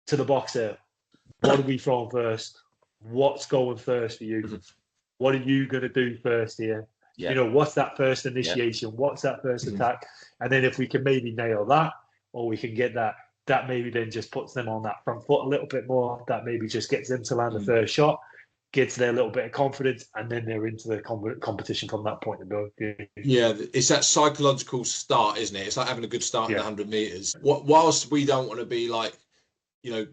to the boxer, what are we throwing first? What's going first for you? What are you going to do first here? Yeah. You know, what's that first initiation? Yeah. What's that first attack? And then if we can maybe nail that, or we can get that maybe then just puts them on that front foot a little bit more. That maybe just gets them to land the first shot, gets their little bit of confidence, and then they're into the competition from that point of view. Yeah, it's that psychological start, isn't it? It's like having a good start in 100 meters. Whilst we don't want to be like, you know,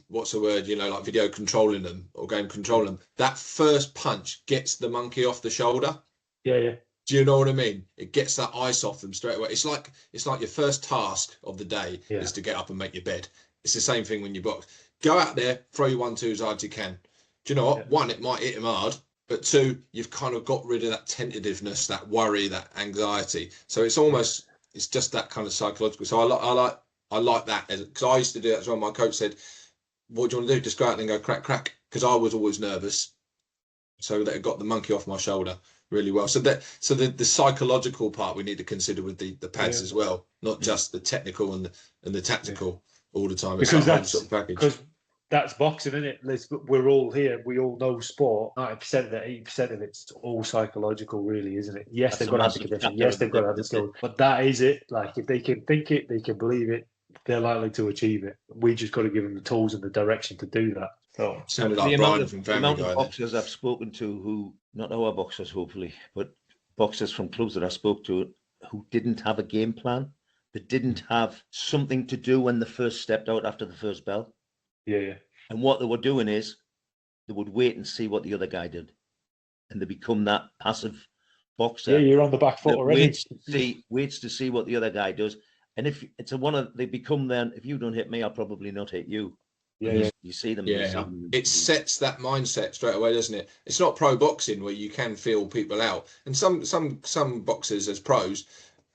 what's the word, you know, like video controlling them or game controlling them, that first punch gets the monkey off the shoulder. Yeah. Do you know what I mean? It gets that ice off them straight away. It's like your first task of the day is to get up and make your bed. It's the same thing when you box. Go out there, throw your 1-2 as hard as you can. Do you know what? One, it might hit him hard, but two, you've kind of got rid of that tentativeness, that worry, that anxiety. So it's almost, it's just that kind of psychological. So I like that, because I used to do that as well. My coach said, "What do you want to do? Just go out there and go crack, crack," because I was always nervous. So that it got the monkey off my shoulder really well. So the psychological part we need to consider with the pads as well, not just the technical and the tactical all the time. It's Because that whole sort of package. because that's boxing, isn't it? We're all here. We all know sport. 90% of it, 80% of it's all psychological, really, isn't it? Yes, they've got to have the condition. Yes, they've got to have the skills. But that is it. Like, if they can think it, they can believe it, they're likely to achieve it. We just got to give them the tools and the direction to do that. So sounded like Brian from Family Guy. The amount of boxers I've spoken to who, not our boxers, hopefully, but boxers from clubs that I spoke to who didn't have a game plan, that didn't have something to do when they first stepped out after the first bell. Yeah. And what they were doing is they would wait and see what the other guy did. And they become that passive boxer. Yeah, you're on the back foot already. Waits to see what the other guy does. And if it's they become then, if you don't hit me, I'll probably not hit you. Yeah. You see them. Yeah, it sets that mindset straight away, doesn't it? It's not pro boxing where you can feel people out. And some boxers as pros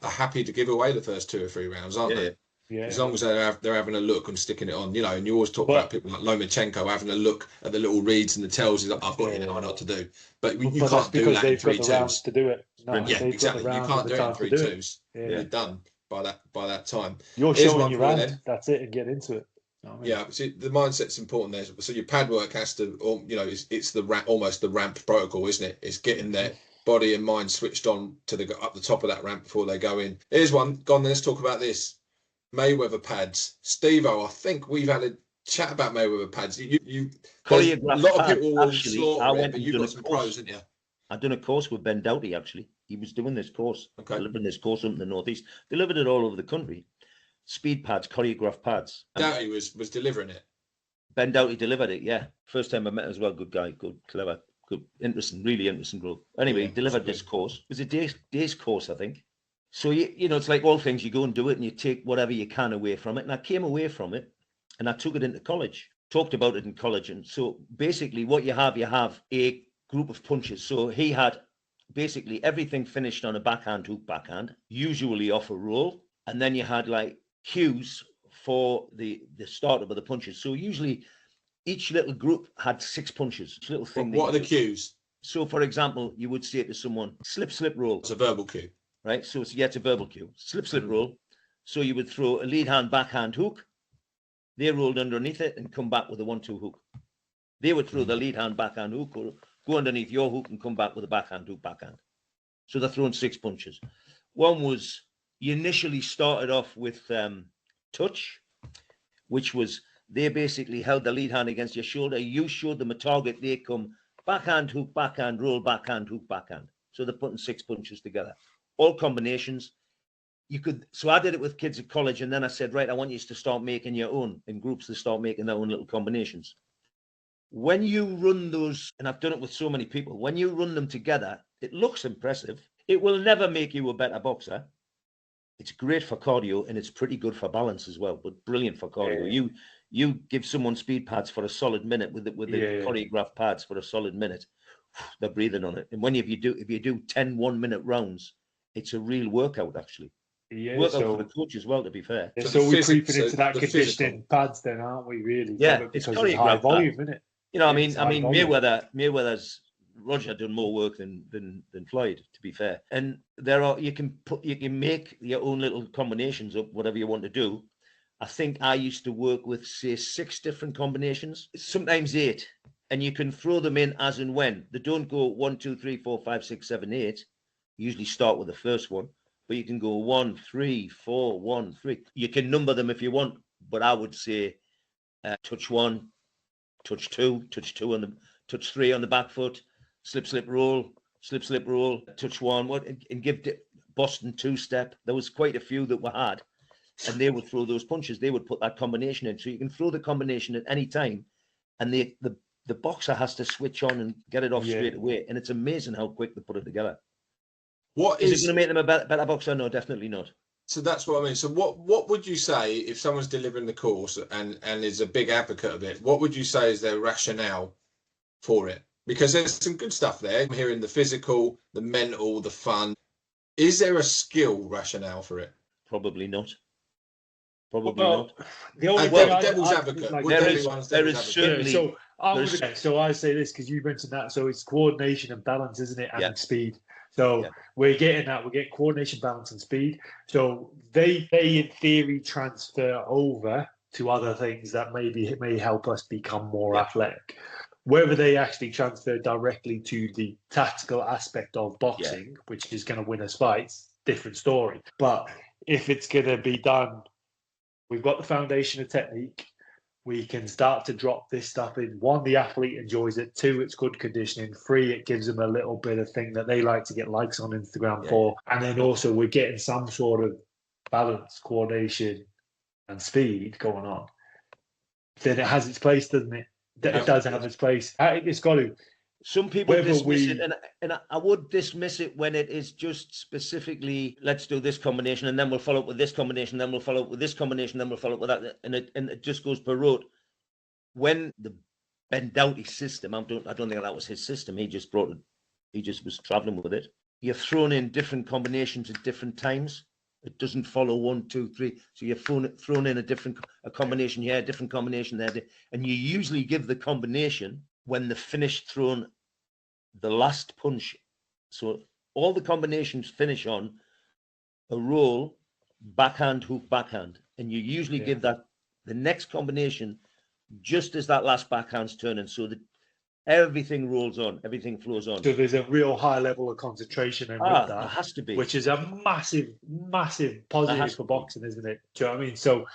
are happy to give away the first 2 or 3 rounds, aren't they? Yeah. As long as they're having a look and sticking it on, you know. And you always talk about people like Lomachenko having a look at the little reads and the tells. He's like, I've got it now, I know what to do. But you can't do that in 3-2s. To do it. No, yeah, exactly. You can't do it in 3-2s. You're done by that time. You're showing your hand. That's it, and get into it. Yeah, see, the mindset's important there. So your pad work has to, it's the almost the ramp protocol, isn't it? It's getting their body and mind switched on to up the top of that ramp before they go in. Here's one. Go on, let's talk about this. Mayweather pads. Steve-O, I think we've had a chat about Mayweather pads. A lot of people will slaughter it, but you've got some pros, haven't you? I've done a course with Ben Doughty, actually. He was doing this course, delivering this course up in the Northeast. Delivered it all over the country. Speed pads, choreographed pads. Doughty was delivering it. Ben Doughty delivered it, yeah. First time I met him as well. Good guy, good, clever, good, interesting, really interesting growth. Anyway, he delivered this course. It was a day's course, I think. So, it's like all things, you go and do it and you take whatever you can away from it. And I came away from it and I took it into college, talked about it in college. And so basically what you have a group of punches. So he had basically everything finished on a backhand, hook, backhand, usually off a roll. And then you had like cues for the startup of the punches. So usually each little group had 6 punches. Little thing. What are the cues? So for example, you would say to someone, slip, roll. It's a verbal cue. Right, so it's a verbal cue. Slip, roll. So you would throw a lead hand, backhand hook. They rolled underneath it and come back with a 1-2 hook. They would throw the lead hand, backhand hook, or go underneath your hook and come back with a backhand hook, backhand. So they're throwing 6 punches. One was, you initially started off with touch, which was they basically held the lead hand against your shoulder. You showed them a target. They come backhand, hook, backhand, roll, backhand, hook, backhand. So they're putting 6 punches together. All combinations. So I did it with kids at college, and then I said, right, I want you to start making your own in groups to start making their own little combinations. When you run those, and I've done it with so many people, when you run them together, it looks impressive. It will never make you a better boxer. It's great for cardio and it's pretty good for balance as well, but brilliant for cardio. Yeah. You give someone speed pads for a solid minute with the choreographed pads for a solid minute, they're breathing on it. And if you do 10 1-minute rounds, it's a real workout, actually. Yeah, workout for the coach as well, to be fair. Yeah, so we're creeping into that conditioning pads then, aren't we, really? Yeah, it's choreographed high volume, isn't it? I mean Mayweather's Roger done more work than Floyd, to be fair. And you can make your own little combinations of whatever you want to do. I think I used to work with, say, 6 different combinations, sometimes 8. And you can throw them in as and when. They don't go 1, 2, 3, 4, 5, 6, 7, 8. You usually start with the first one, but you can go 1, 3, 4, 1, 3. You can number them if you want, but I would say touch 1, touch 2, touch 3 on the back foot, slip, roll, touch 1, and give Boston 2-step. There was quite a few that were hard, and they would throw those punches. They would put that combination in, so you can throw the combination at any time, and the boxer has to switch on and get it off straight away. And it's amazing how quick they put it together. Is it going to make them a better boxer? No, definitely not. So that's what I mean. So what would you say if someone's delivering the course and is a big advocate of it? What would you say is their rationale for it? Because there's some good stuff there. I'm hearing the physical, the mental, the fun. Is there a skill rationale for it? Probably not. Probably Well, not. the only And thing devil's I- advocate. like, Would there there is- be one's there devil's is advocate? certainly- So I say this because you mentioned that. So it's coordination and balance, isn't it? And Yeah. speed. So Yeah. we're getting that. We're getting coordination, balance, and speed. So they in theory transfer over to other things that may help us become more Yeah. athletic. Whether they actually transfer directly to the tactical aspect of boxing, which is going to win us fights, different story. But if it's going to be done, we've got the foundation of technique. We can start to drop this stuff in. One, the athlete enjoys it. Two, it's good conditioning. Three, it gives them a little bit of thing that they like to get likes on Instagram for. And then also we're getting some sort of balance, coordination, and speed going on. Then it has its place, doesn't it? It does have its place. It's got to. Some people Whether dismiss we- it, and I would dismiss it when it is just specifically, let's do this combination, and then we'll follow up with this combination, then we'll follow up with this combination, then we'll follow up with that, and it just goes per rote. When the Ben Doughty system, I don't think that was his system. He just brought it. He just was traveling with it. You're thrown in different combinations at different times. It doesn't follow 1, 2, 3. So you're thrown in a combination here, a different combination there, and you usually give the combination when the finished thrown the last punch. So all the combinations finish on a roll, backhand, hook, backhand. And you usually give that the next combination just as that last backhand's turning, so that everything rolls on, everything flows on. So there's a real high level of concentration in with There that, has to be. which is a massive, massive positive for boxing, isn't it? Do you know what I mean? So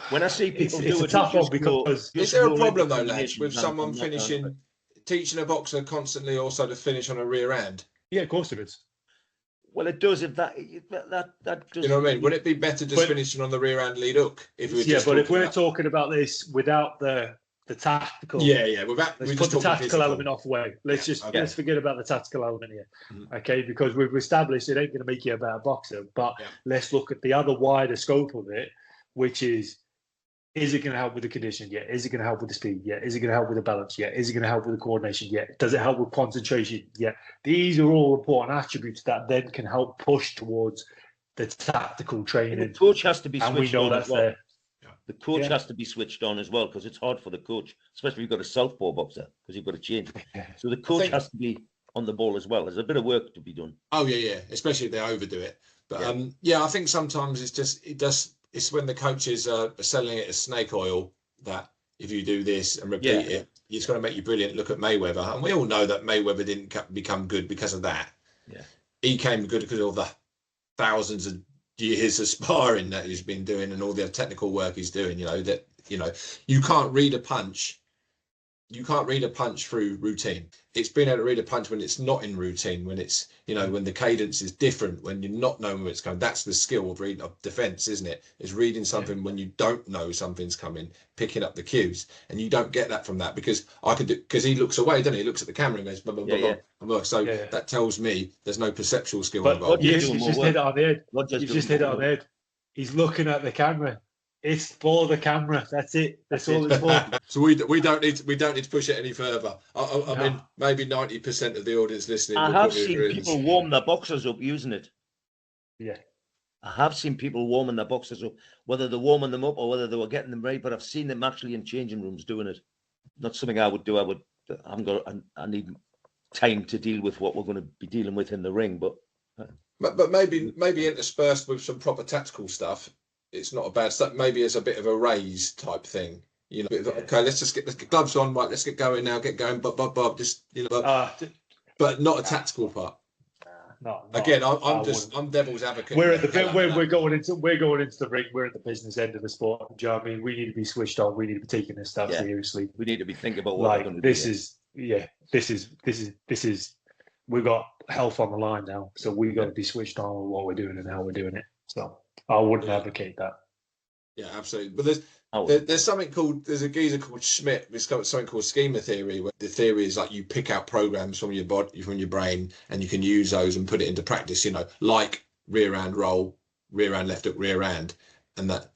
when I see people it's do a it, tough who one just go- because Is just there a roll problem into though, lads, with combinations someone and that kind of finishing, teaching a boxer constantly also to finish on a rear hand? yeah, of course there is. Well, it does. If that does. You know what I mean? Would it be better just finishing on the rear hand lead hook? If we were Yeah, just but if talking we're about- talking about this without the tactical, Yeah, without let's we put just the talking tactical physical. element off the way. Let's let's forget about the tactical element here, okay? Because we've established it ain't going to make you a better boxer, but let's look at the other wider scope of it, which is it going to help with the condition? Yeah. Is it going to help with the speed? Yeah. Is it going to help with the balance? Yeah. Is it going to help with the coordination? Yeah. Does it help with concentration? Yeah. These are all important attributes that then can help push towards the tactical training. The coach has to be and we switched know on that's as well. there. The coach Yeah. has to be switched on as well, because it's hard for the coach, especially if you've got a southpaw boxer, because you've got to change. So the coach has to be on the ball as well. There's a bit of work to be done. Oh yeah, especially if they overdo it. But I think sometimes it's when the coaches are selling it as snake oil that if you do this and repeat it, it's going to make you brilliant. Look at Mayweather, and we all know that Mayweather didn't become good because of that. Yeah, he came good because of the thousands of years of sparring that he's been doing and all the technical work he's doing. You can't read a punch. You can't read a punch through routine. It's being able to read a punch when it's not in routine, when it's, when the cadence is different, when you're not knowing where it's coming. That's the skill of reading of defense, isn't it? Is reading something when you don't know something's coming, picking up the cues. And you don't get that from that because he looks away, doesn't he? He looks at the camera and goes, blah, blah, blah, blah, blah. So that tells me there's no perceptual skill involved. You just hit it on the head. You just hit it on the head. He's looking at the camera. It's for the camera. That's it. That's all it's for. So we don't need to push it any further. I mean, maybe 90% of the audience listening. I have seen people warm their boxers up using it. Yeah, I have seen people warming their boxers up, whether they're warming them up or whether they were getting them ready. But I've seen them actually in changing rooms doing it. Not something I would do. I need time to deal with what we're going to be dealing with in the ring. But maybe interspersed with some proper tactical stuff. It's not a bad stuff. Maybe it's a bit of a raise type thing. Okay, let's get gloves on. Right, let's get going now. Get going. Bob. Just but not a tactical part. No. Again, I'm devil's advocate. We're at the bit where we're going into the ring. We're at the business end of the sport. Do you know what I mean? We need to be switched on. We need to be taking this stuff seriously. We need to be thinking about what we're going to do. This is. We've got health on the line now, so we've got to be switched on with what we're doing and how we're doing it. So I wouldn't advocate that. Yeah, absolutely. But there's something called, there's a geezer called Schmidt. It's got something called schema theory, where the theory is like you pick out programs from your body, from your brain, and you can use those and put it into practice. Like rear hand roll, rear hand, left hook, rear hand, and that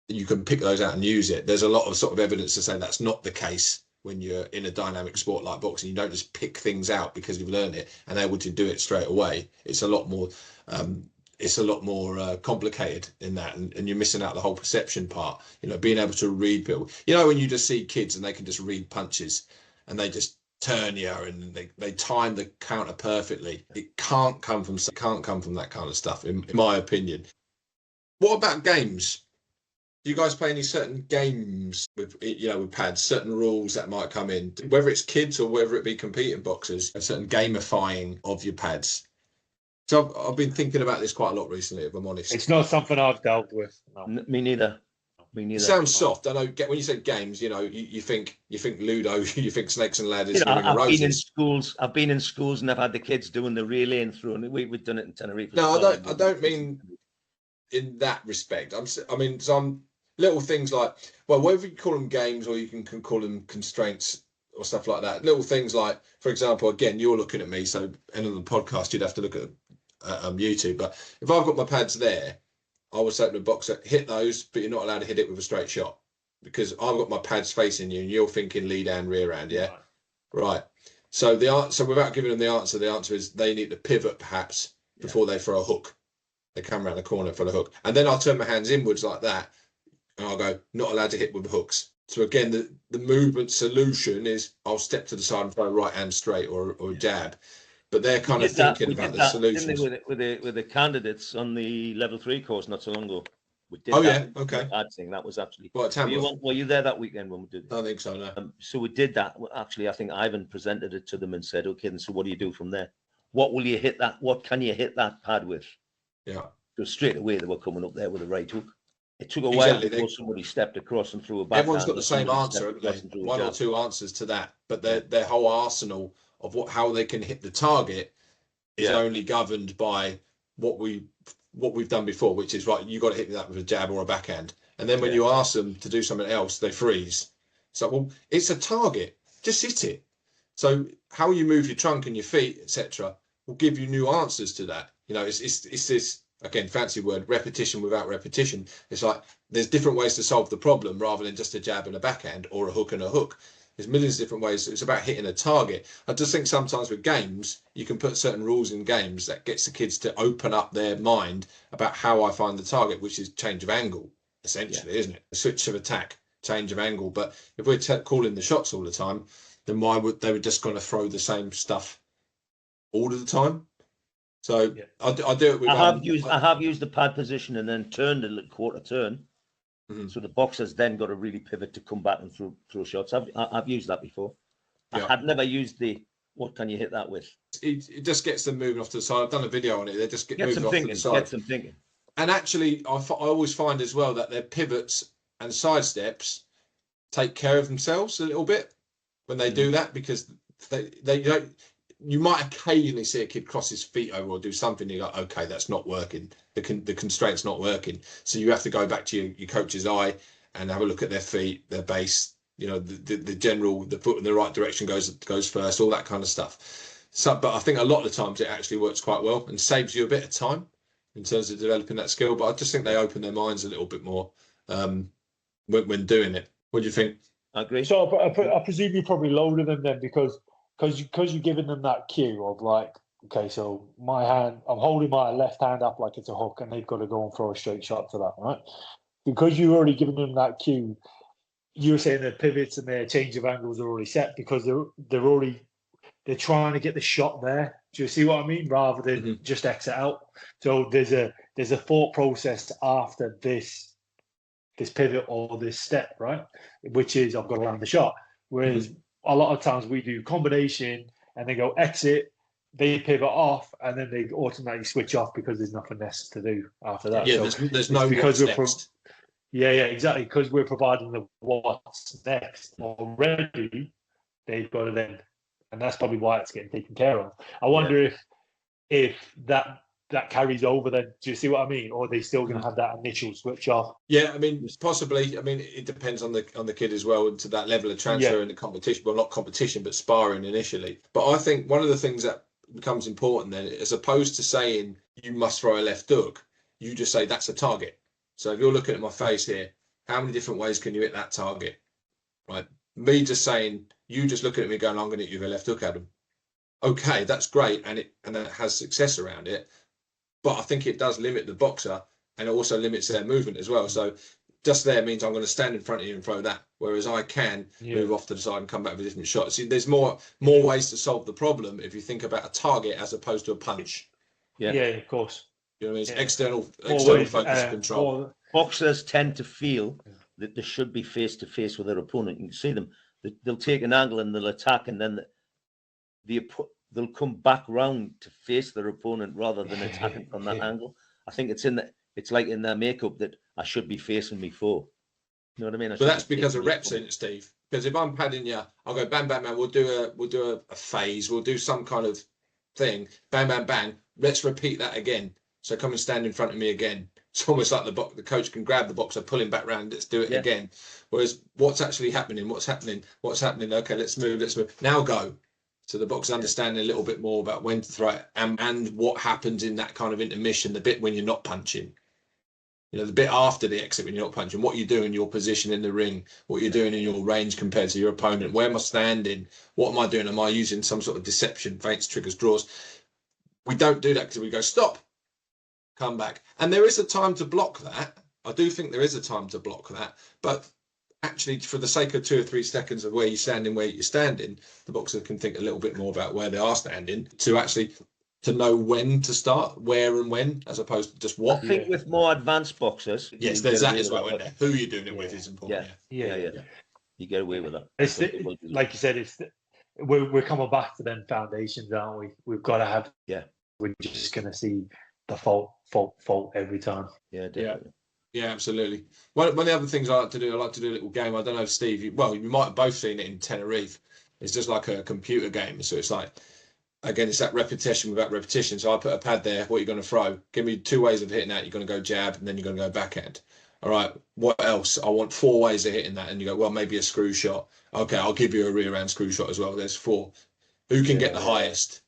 you can pick those out and use it. There's a lot of sort of evidence to say that's not the case when you're in a dynamic sport like boxing. You don't just pick things out because you've learned it and able to do it straight away. It's a lot more complicated in that, and you're missing out the whole perception part. You know, being able to read people. You know, when you just see kids and they can just read punches and they just turn you and they time the counter perfectly. It can't come from that kind of stuff, in my opinion. What about games? Do you guys play any certain games with pads, certain rules that might come in, whether it's kids or whether it be competing boxers, a certain gamifying of your pads? So I've been thinking about this quite a lot recently, if I'm honest. It's not something I've dealt with. No. Me neither. It sounds soft. I know when you say games, you think Ludo, you think Snakes and Ladders. I've been in schools and I've had the kids doing the relay and through, and we've done it in Tenerife. No, I don't mean in that respect. I mean some little things like, well, whether you call them games or you can call them constraints or stuff like that. Little things like, for example, again, you're looking at me, so end of the podcast, you'd have to look at YouTube. But if I've got my pads there, I would say to the boxer, hit those, but you're not allowed to hit it with a straight shot because I've got my pads facing you and you're thinking lead hand, rear hand, yeah? Right. So without giving them the answer is they need to pivot perhaps before they throw a hook. They come around the corner for the hook. And then I'll turn my hands inwards like that and I'll go, not allowed to hit with hooks. So again, the movement solution is I'll step to the side and throw a right hand straight or a jab. But they're kind of thinking about the solutions. With the candidates on the level 3 course not so long ago. We did okay. Bad thing. That was actually. Were you there that weekend when we did it? I think so, no. So we did that. Actually, I think Ivan presented it to them and said, okay, then so what do you do from there? What will you hit that? What can you hit that pad with? Yeah. So straight away they were coming up there with a right hook. It took a while before somebody stepped across and threw a back. Everyone's got the same answer, haven't they? One or two answers to that, but their whole arsenal of how they can hit the target is only governed by what we've done before, which is right. You got to hit that with a jab or a backhand, and then when you ask them to do something else, they freeze. So, well, it's a target. Just hit it. So, how you move your trunk and your feet, etc., will give you new answers to that. You know, it's this. Again, fancy word, repetition without repetition. It's like there's different ways to solve the problem rather than just a jab and a backhand or a hook and a hook. There's millions of different ways. It's about hitting a target. I just think sometimes with games, you can put certain rules in games that gets the kids to open up their mind about how I find the target, which is change of angle, essentially, isn't it? A switch of attack, change of angle. But if we're calling the shots all the time, then why would they just going to throw the same stuff all of the time? So I do it with. I have used the pad position and then turned a quarter turn. Mm-hmm. So the boxer's then got to really pivot to come back and throw shots. I've used that before. Yeah. I had never used what can you hit that with? It just gets them moving off to the side. I've done a video on it. They just get moving off to the side. Gets them thinking. And actually, I always find as well that their pivots and side steps take care of themselves a little bit when they do that, because they don't. You might occasionally see a kid cross his feet over or do something. You're like, okay, that's not working. The constraint's not working. So you have to go back to your coach's eye and have a look at their feet, their base. You know, the general, the foot in the right direction goes first, all that kind of stuff. So, but I think a lot of the times it actually works quite well and saves you a bit of time in terms of developing that skill. But I just think they open their minds a little bit more when doing it. What do you think? I agree. So I presume you probably loaded them then because you're giving them that cue of like, okay, so my hand, I'm holding my left hand up like it's a hook, and they've got to go and throw a straight shot to that, right? Because you've already given them that cue, you're saying their pivots and their change of angles are already set because they're trying to get the shot there. Do you see what I mean? Rather than just exit out. So there's a thought process after this pivot or this step, right? Which is I've got to land the shot. Whereas a lot of times we do combination and they go exit, they pivot off, and then they automatically switch off because there's nothing else to do after that. Yeah, so there's no what's next. Yeah, exactly. Because we're providing the what's next already, they've got to then, and that's probably why it's getting taken care of. I wonder if that carries over then. Do you see what I mean? Or are they still going to have that initial switch off? Yeah, I mean, possibly. I mean, it depends on the kid as well, and to that level of transfer in the competition. Well, not competition, but sparring initially. But I think one of the things that becomes important then, as opposed to saying you must throw a left hook, you just say that's a target. So if you're looking at my face here, how many different ways can you hit that target? Right? Me just saying, you just looking at me going, I'm going to hit you with a left hook, Adam. Okay, that's great, and it has success around it, but I think it does limit the boxer, and it also limits their movement as well. So just there means I'm going to stand in front of you and throw that, whereas I can move off to the side and come back with a different shot. See, there's more ways to solve the problem if you think about a target as opposed to a punch. Yeah, of course. You know what I mean? It's external Always, focus and control. Boxers tend to feel that they should be face to face with their opponent. You can see them; they'll take an angle and they'll attack, and then they'll come back round to face their opponent rather than attacking from that angle. I think it's like in their makeup that I should be facing me foe. You know what I mean? But that's because of reps in it, Steve. Because if I'm padding you, I'll go bang, bang, bang. We'll do a phase. We'll do some kind of thing. Bang, bang, bang. Let's repeat that again. So come and stand in front of me again. It's almost like the coach can grab the boxer, pull him back round. Let's do it again. Whereas what's actually happening? What's happening? Okay, let's move. Now go. So the boxer's understanding a little bit more about when to throw it and what happens in that kind of intermission, the bit when you're not punching. You know, the bit after the exit when you're not punching, what you do in your position in the ring, what you're doing in your range compared to your opponent, where am I standing, what am I doing, am I using some sort of deception, feints, triggers, draws? We don't do that because we go, stop, come back. And there is a time to block that. I do think there is a time to block that, but actually for the sake of 2 or 3 seconds of where you're standing, the boxer can think a little bit more about where they are standing to know when to start, where and when, as opposed to just what. I think with more advanced boxers, yes, there's that as well. Who you're doing it with is important. Yeah. You get away with that. It's like you said, we're coming back to them foundations, aren't we? We've got to have. Yeah. We're just going to see the fault every time. Yeah, definitely. Yeah, absolutely. One of the other things I like to do a little game. I don't know, Steve. You might have both seen it in Tenerife. It's just like a computer game. So it's like, again, it's that repetition without repetition. So I put a pad there. What are you going to throw? Give me 2 ways of hitting that. You're going to go jab, and then you're going to go backhand. All right. What else? I want 4 ways of hitting that. And you go, well, maybe a screw shot. Okay, I'll give you a rear hand screw shot as well. There's 4. Who can get the highest?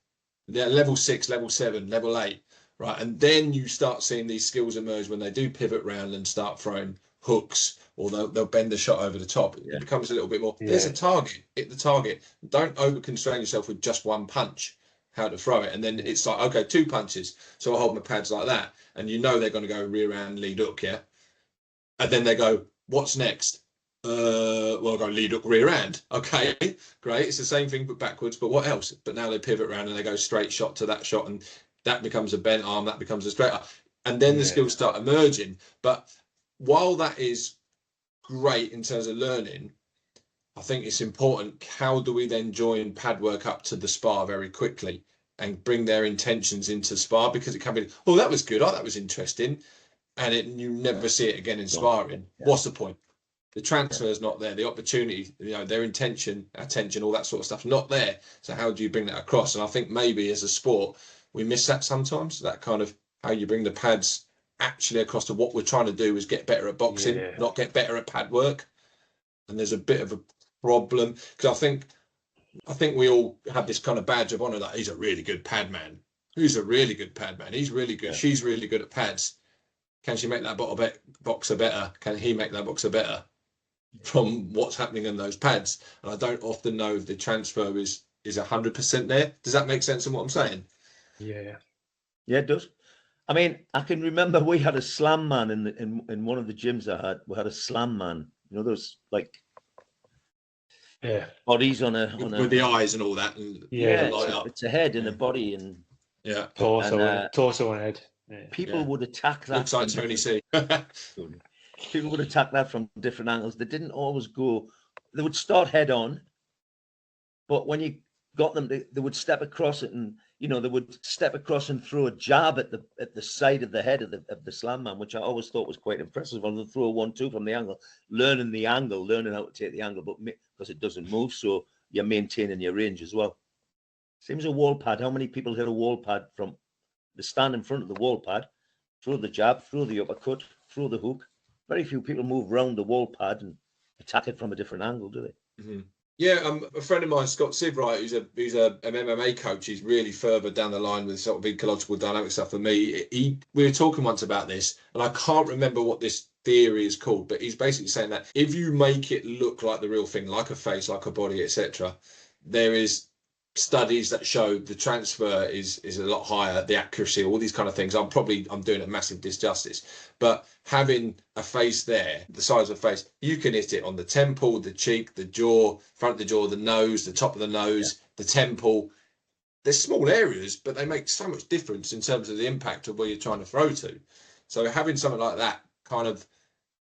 Yeah, level 6, level 7, level 8. Right, and then you start seeing these skills emerge when they do pivot round and start throwing hooks, or they'll bend the shot over the top. It becomes a little bit more. There's a target. Hit the target. Don't over constrain yourself with just one punch. How to throw it, and then it's like, okay, 2 punches. So I hold my pads like that, and you know they're going to go rear hand lead hook, yeah. And then they go, what's next? Well, I'll go lead hook rear hand. Okay, great. It's the same thing but backwards. But what else? But now they pivot around and they go straight shot to that shot, and that becomes a bent arm, that becomes a straight arm. And then the skills start emerging. But while that is great in terms of learning, I think it's important, how do we then join pad work up to the spar very quickly and bring their intentions into spar? Because it can be, oh, that was good, oh, that was interesting. And you never see it again in sparring. What's the point? The transfer is not there. The opportunity, their intention, attention, all that sort of stuff, not there. So how do you bring that across? And I think maybe as a sport, we miss that sometimes, that kind of how you bring the pads actually across to what we're trying to do is get better at boxing, not get better at pad work. And there's a bit of a problem because I think we all have this kind of badge of honor that he's a really good pad man. Who's a really good pad man? He's really good. She's really good at pads. Can she make that boxer better? Can he make that boxer better from what's happening in those pads? And I don't often know if the transfer is 100% there. Does that make sense in what I'm saying? Yeah, it does. I mean, I can remember we had a slam man in one of the gyms I had. We had a slam man. Those like bodies on a with the eyes and all that. And it's a head and a body and torso and head. Yeah. People would attack that. Looks like Tony C. People would attack that from different angles. They didn't always go. They would start head on, but when you got them, they would step across it, and they would step across and throw a jab at the side of the head of the slam man, which I always thought was quite impressive. On the throw 1-2 from the angle, learning how to take the angle, but because it doesn't move, so you're maintaining your range as well. Same as a wall pad. How many people hit a wall pad from the stand in front of the wall pad, throw the jab, throw the uppercut, throw the hook? Very few people move round the wall pad and attack it from a different angle, do they? Mm-hmm. Yeah, a friend of mine, Scott Sivright, who's an MMA coach. He's really further down the line with sort of ecological dynamic stuff than me. We were talking once about this, and I can't remember what this theory is called, but he's basically saying that if you make it look like the real thing, like a face, like a body, etc., there is studies that show the transfer is a lot higher, the accuracy, all these kind of things. I'm doing a massive disjustice, but having a face there, the size of a face, you can hit it on the temple, the cheek, the jaw, front of the jaw, the nose, the top of the nose, the temple. They're small areas, but they make so much difference in terms of the impact of where you're trying to throw to. So having something like that kind of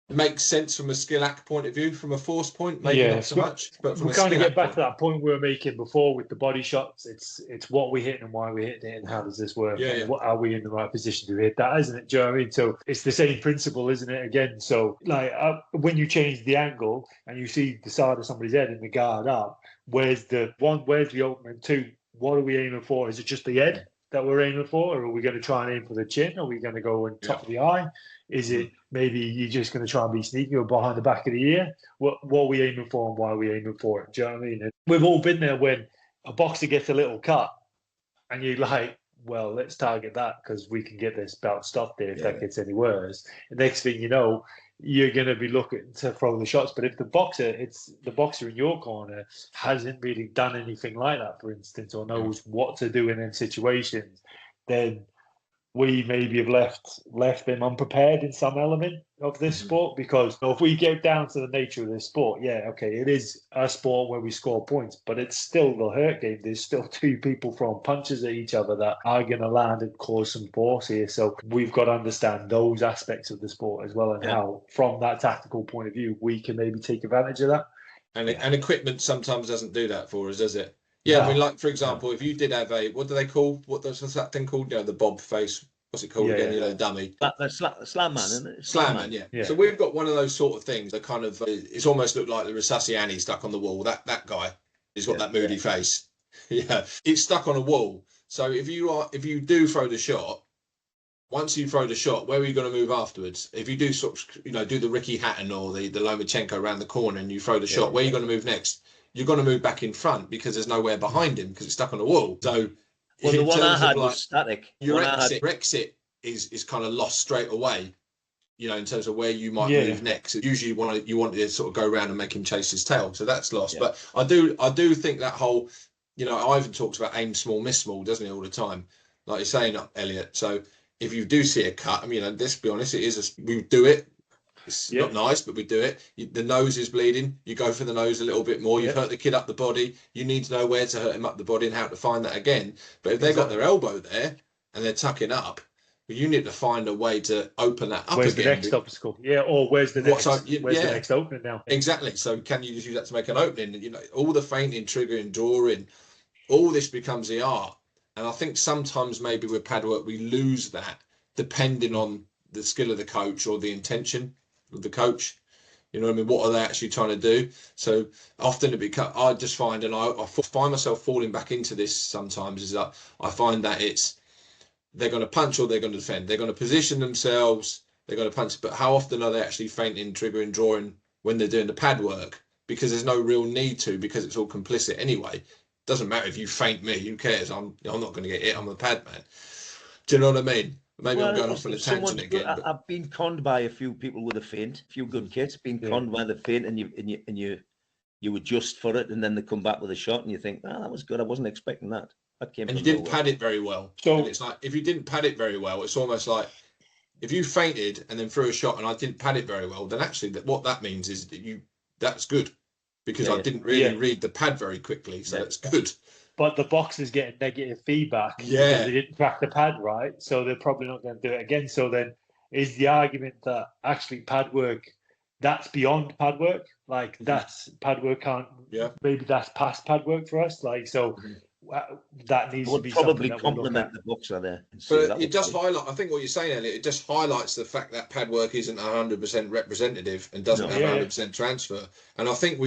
makes sense from a skill act point of view. From a force point, maybe not so much. But from we a kind of skill get back act to that point we were making before with the body shots. It's what we hit and why we hit it, and how does this work? And what are we in the right position to hit that? Isn't it? Do you know what I mean? So it's the same principle, isn't it? Again, so like when you change the angle and you see the side of somebody's head and the guard up, where's the opening? Two, what are we aiming for? Is it just the head that we're aiming for, or are we going to try and aim for the chin? Are we going to go on top of the eye? Is it maybe you're just going to try and be sneaky or behind the back of the ear? What are we aiming for and why are we aiming for it? Do you know what I mean? And we've all been there when a boxer gets a little cut and you're like, well, let's target that because we can get this bout stopped there if that gets any worse. The next thing you know, you're going to be looking to throw the shots. But if the boxer in your corner hasn't really done anything like that, for instance, or knows what to do in them situations, then we maybe have left them unprepared in some element of this sport, because if we get down to the nature of this sport, it is a sport where we score points, but it's still the hurt game. There's still two people throwing punches at each other that are going to land and cause some force here. So we've got to understand those aspects of the sport as well, and how, from that tactical point of view, we can maybe take advantage of that. And equipment sometimes doesn't do that for us, does it? Yeah, I mean, like, for example, if you did have what do they call, what's that thing called? The bob face. What's it called again? The dummy. Slam man, isn't it? Slam man, yeah. So we've got one of those sort of things that kind of, it's almost looked like the Resusciani stuck on the wall. That guy, he's got that moody face. Yeah, it's stuck on a wall. So if you do throw the shot, once you throw the shot, where are you going to move afterwards? If you do sort of, do the Ricky Hatton or the Lomachenko around the corner and you throw the shot, where are you going to move next? You're going to move back in front because there's nowhere behind him because it's stuck on a wall. So the one I had was static. Your exit is kind of lost straight away, in terms of where you might move next. Usually you want to sort of go around and make him chase his tail, so that's lost. But I do think that whole, Ivan talks about aim small, miss small, doesn't he, all the time, like you're saying, Elliott. So if you do see a cut, let's be honest, we do it. It's not nice, but we do it. The nose is bleeding. You go for the nose a little bit more. You've hurt the kid up the body. You need to know where to hurt him up the body and how to find that again. But if they've got their elbow there and they're tucking up, you need to find a way to open that up where's again. Where's the next obstacle? Or where's the next the next opening now? Exactly. So can you just use that to make an opening? All the feinting, triggering, drawing, all this becomes the art. And I think sometimes maybe with Padwork we lose that depending on the skill of the coach or the intention of the coach. You know what I mean? What are they actually trying to do? So often I just find, and I find myself falling back into this sometimes, is that I find that they're going to punch or they're going to defend. They're going to position themselves, they're going to punch, but how often are they actually feinting, triggering, drawing when they're doing the pad work? Because there's no real need to, because it's all complicit anyway. Doesn't matter if you feint me, who cares? I'm not going to get hit, I'm a pad man. Do you know what I mean? Maybe I'm going off on a tangent again. But I've been conned by a few people with a feint, a few good kids, been conned by the feint, and you adjust for it, and then they come back with a shot, and you think, that was good. I wasn't expecting that. And you didn't pad it very well. So and it's like, if you didn't pad it very well, it's almost like if you feinted and then threw a shot and I didn't pad it very well, then actually what that means is that that's good, because I didn't really read the pad very quickly, so that's good. But the boxer's getting negative feedback because they didn't crack the pad right, so they're probably not going to do it again. So then is the argument that actually pad work, that's beyond pad work? Like that's pad work can't, maybe that's past pad work for us? Like, so that needs to be probably complement the boxer there. But it does highlight, I think what you're saying, Elliot, it just highlights the fact that pad work isn't 100% representative and doesn't have 100% transfer. And I think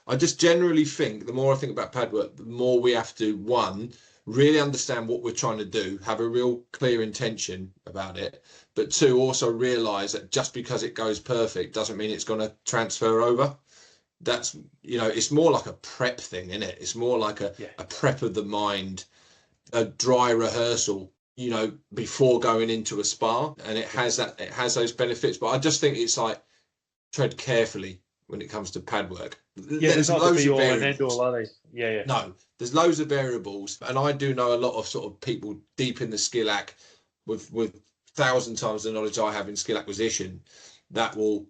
I just generally think the more I think about Padwork, the more we have to, one, really understand what we're trying to do, have a real clear intention about it, but two, also realise that just because it goes perfect doesn't mean it's going to transfer over. that's, you know, it's more like a prep thing, isn't it? It's more like a prep of the mind, a dry rehearsal, you know, before going into a spar, and it has those benefits. But I just think it's like, tread carefully when it comes to pad work. There's not the be all and end all, are they? Yeah. No, there's loads of variables, and I do know a lot of sort of people deep in the skill ac with 1,000 times the knowledge I have in skill acquisition that will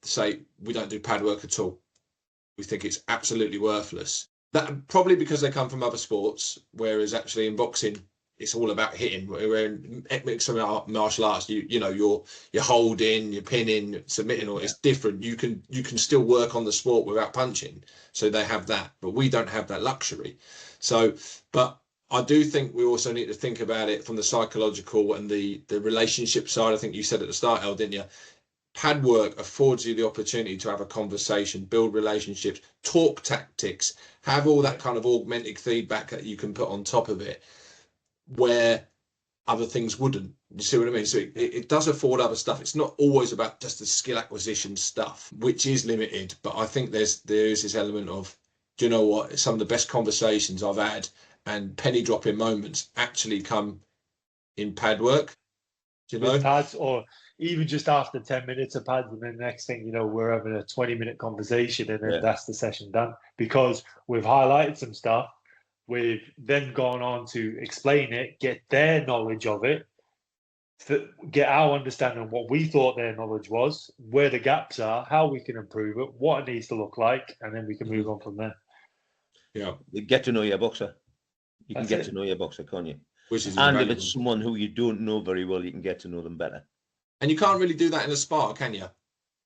say we don't do pad work at all. We think it's absolutely worthless. That probably because they come from other sports, whereas actually in boxing it's all about hitting. Where in mixed martial arts, you know, you're holding, you're pinning, submitting, or it's different. You can still work on the sport without punching. So they have that, but we don't have that luxury. So, but I do think we also need to think about it from the psychological and the relationship side. I think you said at the start, El, didn't you? Pad work affords you the opportunity to have a conversation, build relationships, talk tactics, have all that kind of augmented feedback that you can put on top of it, where other things wouldn't. You see what I mean? So it does afford other stuff. It's not always about just the skill acquisition stuff, which is limited. But I think there is this element of, do you know what? Some of the best conversations I've had and penny dropping moments actually come in pad work. Do you know? With pads, or even just after 10 minutes of pads, and then the next thing you know, we're having a 20-minute conversation, and then that's the session done, because we've highlighted some stuff. We've then gone on to explain it, get their knowledge of it, get our understanding of what we thought their knowledge was, where the gaps are, how we can improve it, what it needs to look like, and then we can move on from there. Yeah. You get to know your boxer. You can get to know your boxer, can't you? And if it's someone who you don't know very well, you can get to know them better. And you can't really do that in a spar, can you?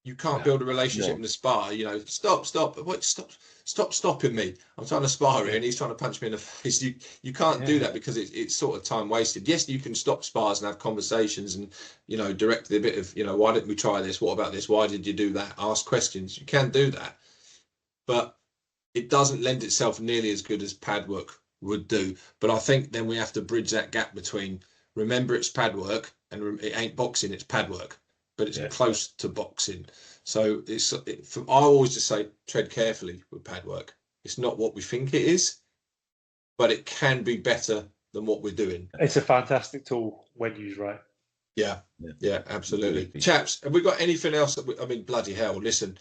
You can't build a relationship in a spar. You know, stop, stopping me. I'm trying to spar here, and he's trying to punch me in the face. You can't do that because it's sort of time wasted. Yes, you can stop spars and have conversations, and you know, direct a bit of, you know, why didn't we try this? What about this? Why did you do that? Ask questions. You can do that, but it doesn't lend itself nearly as good as pad work would do. But I think then we have to bridge that gap between, remember it's pad work, and it ain't boxing, it's pad work. But it's close to boxing. So I always just say, tread carefully with pad work. It's not what we think it is, but it can be better than what we're doing. It's a fantastic tool when used right. Yeah, absolutely. Chaps, have we got anything else? I mean, bloody hell, listen,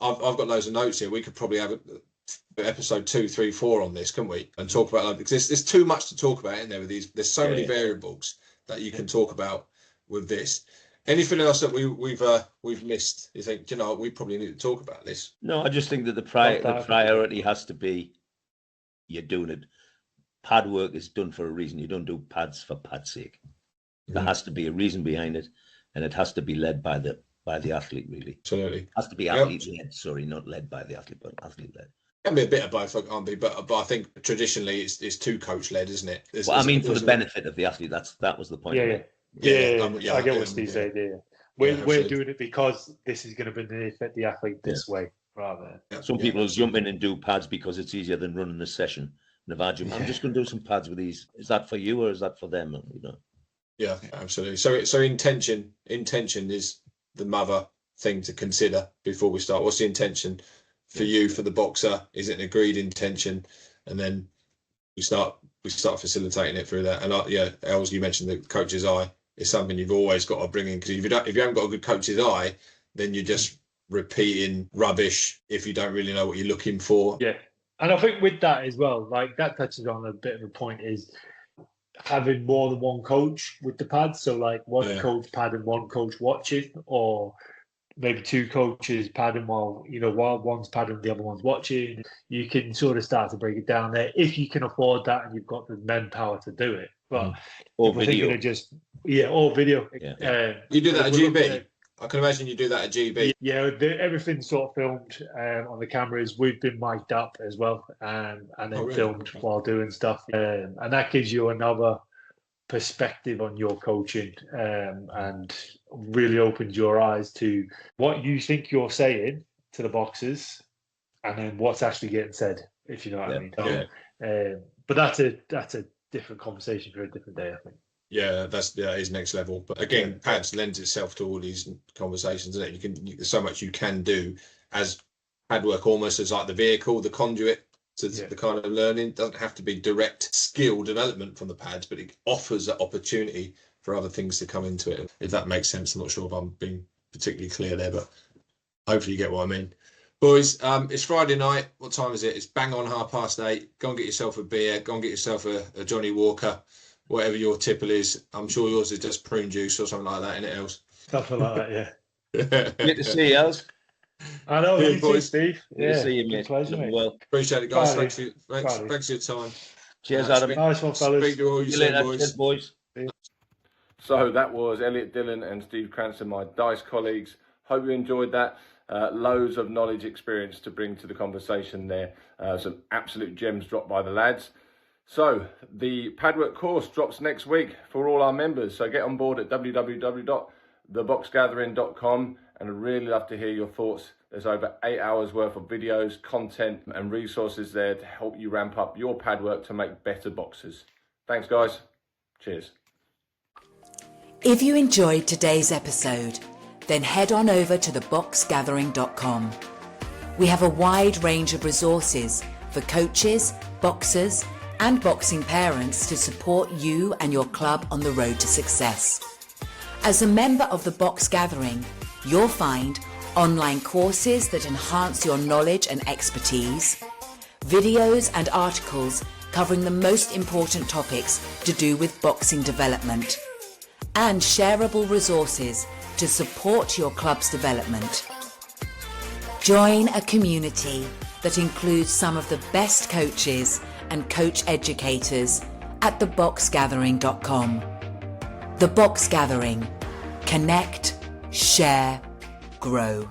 I've got loads of notes here. We could probably have episode 2, 3, 4 on this, couldn't we? And talk about, like, because there's too much to talk about in there with these. There's so many variables that you can talk about with this. Anything else that we've missed? You think, you know, we probably need to talk about this? No, I just think that the priority has to be, you're doing it. Pad work is done for a reason. You don't do pads for pad's sake. There has to be a reason behind it, and it has to be led by the athlete, really. Absolutely. It has to be athlete-led, sorry, not led by the athlete, but athlete-led. It can be a bit of both, can't be? But I think traditionally it's too coach-led, isn't it? Well, I mean, for the benefit of the athlete, that was the point. Yeah, I get what Steve said. We're doing it because this is going to benefit the athlete this way, rather. Some people jump in and do pads because it's easier than running a session. And I'm just going to do some pads with these. Is that for you or is that for them? You know. Yeah, absolutely. So intention is the mother thing to consider before we start. What's the intention for you, for the boxer? Is it an agreed intention? And then we start facilitating it through that. And Els, you mentioned the coach's eye is something you've always got to bring in, because if you haven't got a good coach's eye, then you're just repeating rubbish if you don't really know what you're looking for. Yeah, and I think with that as well, like that touches on a bit of a point, is having more than one coach with the pads. So like one coach padding, one coach watching, or maybe two coaches padding while one's padding, the other one's watching. You can sort of start to break it down there if you can afford that and you've got the manpower to do it. But or video, or video. You do that at GB. I can imagine you do that at GB. Yeah, everything's sort of filmed on the cameras. We've been mic'd up as well, and then filmed while doing stuff, and that gives you another perspective on your coaching, and really opens your eyes to what you think you're saying to the boxers, and then what's actually getting said. If you know what I mean. But that's a different conversation for a different day, I think. Yeah, that is next level. But again, pads lends itself to all these conversations, isn't it? There's so much you can do as Padwork almost as like the vehicle, the conduit to the kind of learning. It doesn't have to be direct skill development from the pads, but it offers that opportunity for other things to come into it. If that makes sense, I'm not sure if I'm being particularly clear there, but hopefully you get what I mean. Boys, it's Friday night. What time is it? It's bang on 8:30. Go and get yourself a beer. Go and get yourself a Johnny Walker, whatever your tipple is. I'm sure yours is just prune juice or something like that, isn't it, Els? Something like that, yeah. Good to see you, Els. I know, you too, Steve. Good to see you, mate. Pleasure, mate. Well, appreciate it, guys. Friday. Thanks for your time. Cheers, Adam. Nice one, fellas. Speak to all you soon, boys. Cheers, boys. So that was Elliott, Dillon and Steve Cranston, my DICE colleagues. Hope you enjoyed that. Loads of knowledge, experience to bring to the conversation there. Some absolute gems dropped by the lads. So the Padwork course drops next week for all our members. So get on board at www.theboxgathering.com, and I'd really love to hear your thoughts. There's over 8 hours worth of videos, content and resources there to help you ramp up your Padwork to make better boxers. Thanks, guys. Cheers. If you enjoyed today's episode, then head on over to theboxgathering.com. We have a wide range of resources for coaches, boxers, and boxing parents to support you and your club on the road to success. As a member of the Box Gathering, you'll find online courses that enhance your knowledge and expertise, videos and articles covering the most important topics to do with boxing development, and shareable resources to support your club's development. Join a community that includes some of the best coaches and coach educators at theboxgathering.com. The Box Gathering. Connect, share, grow.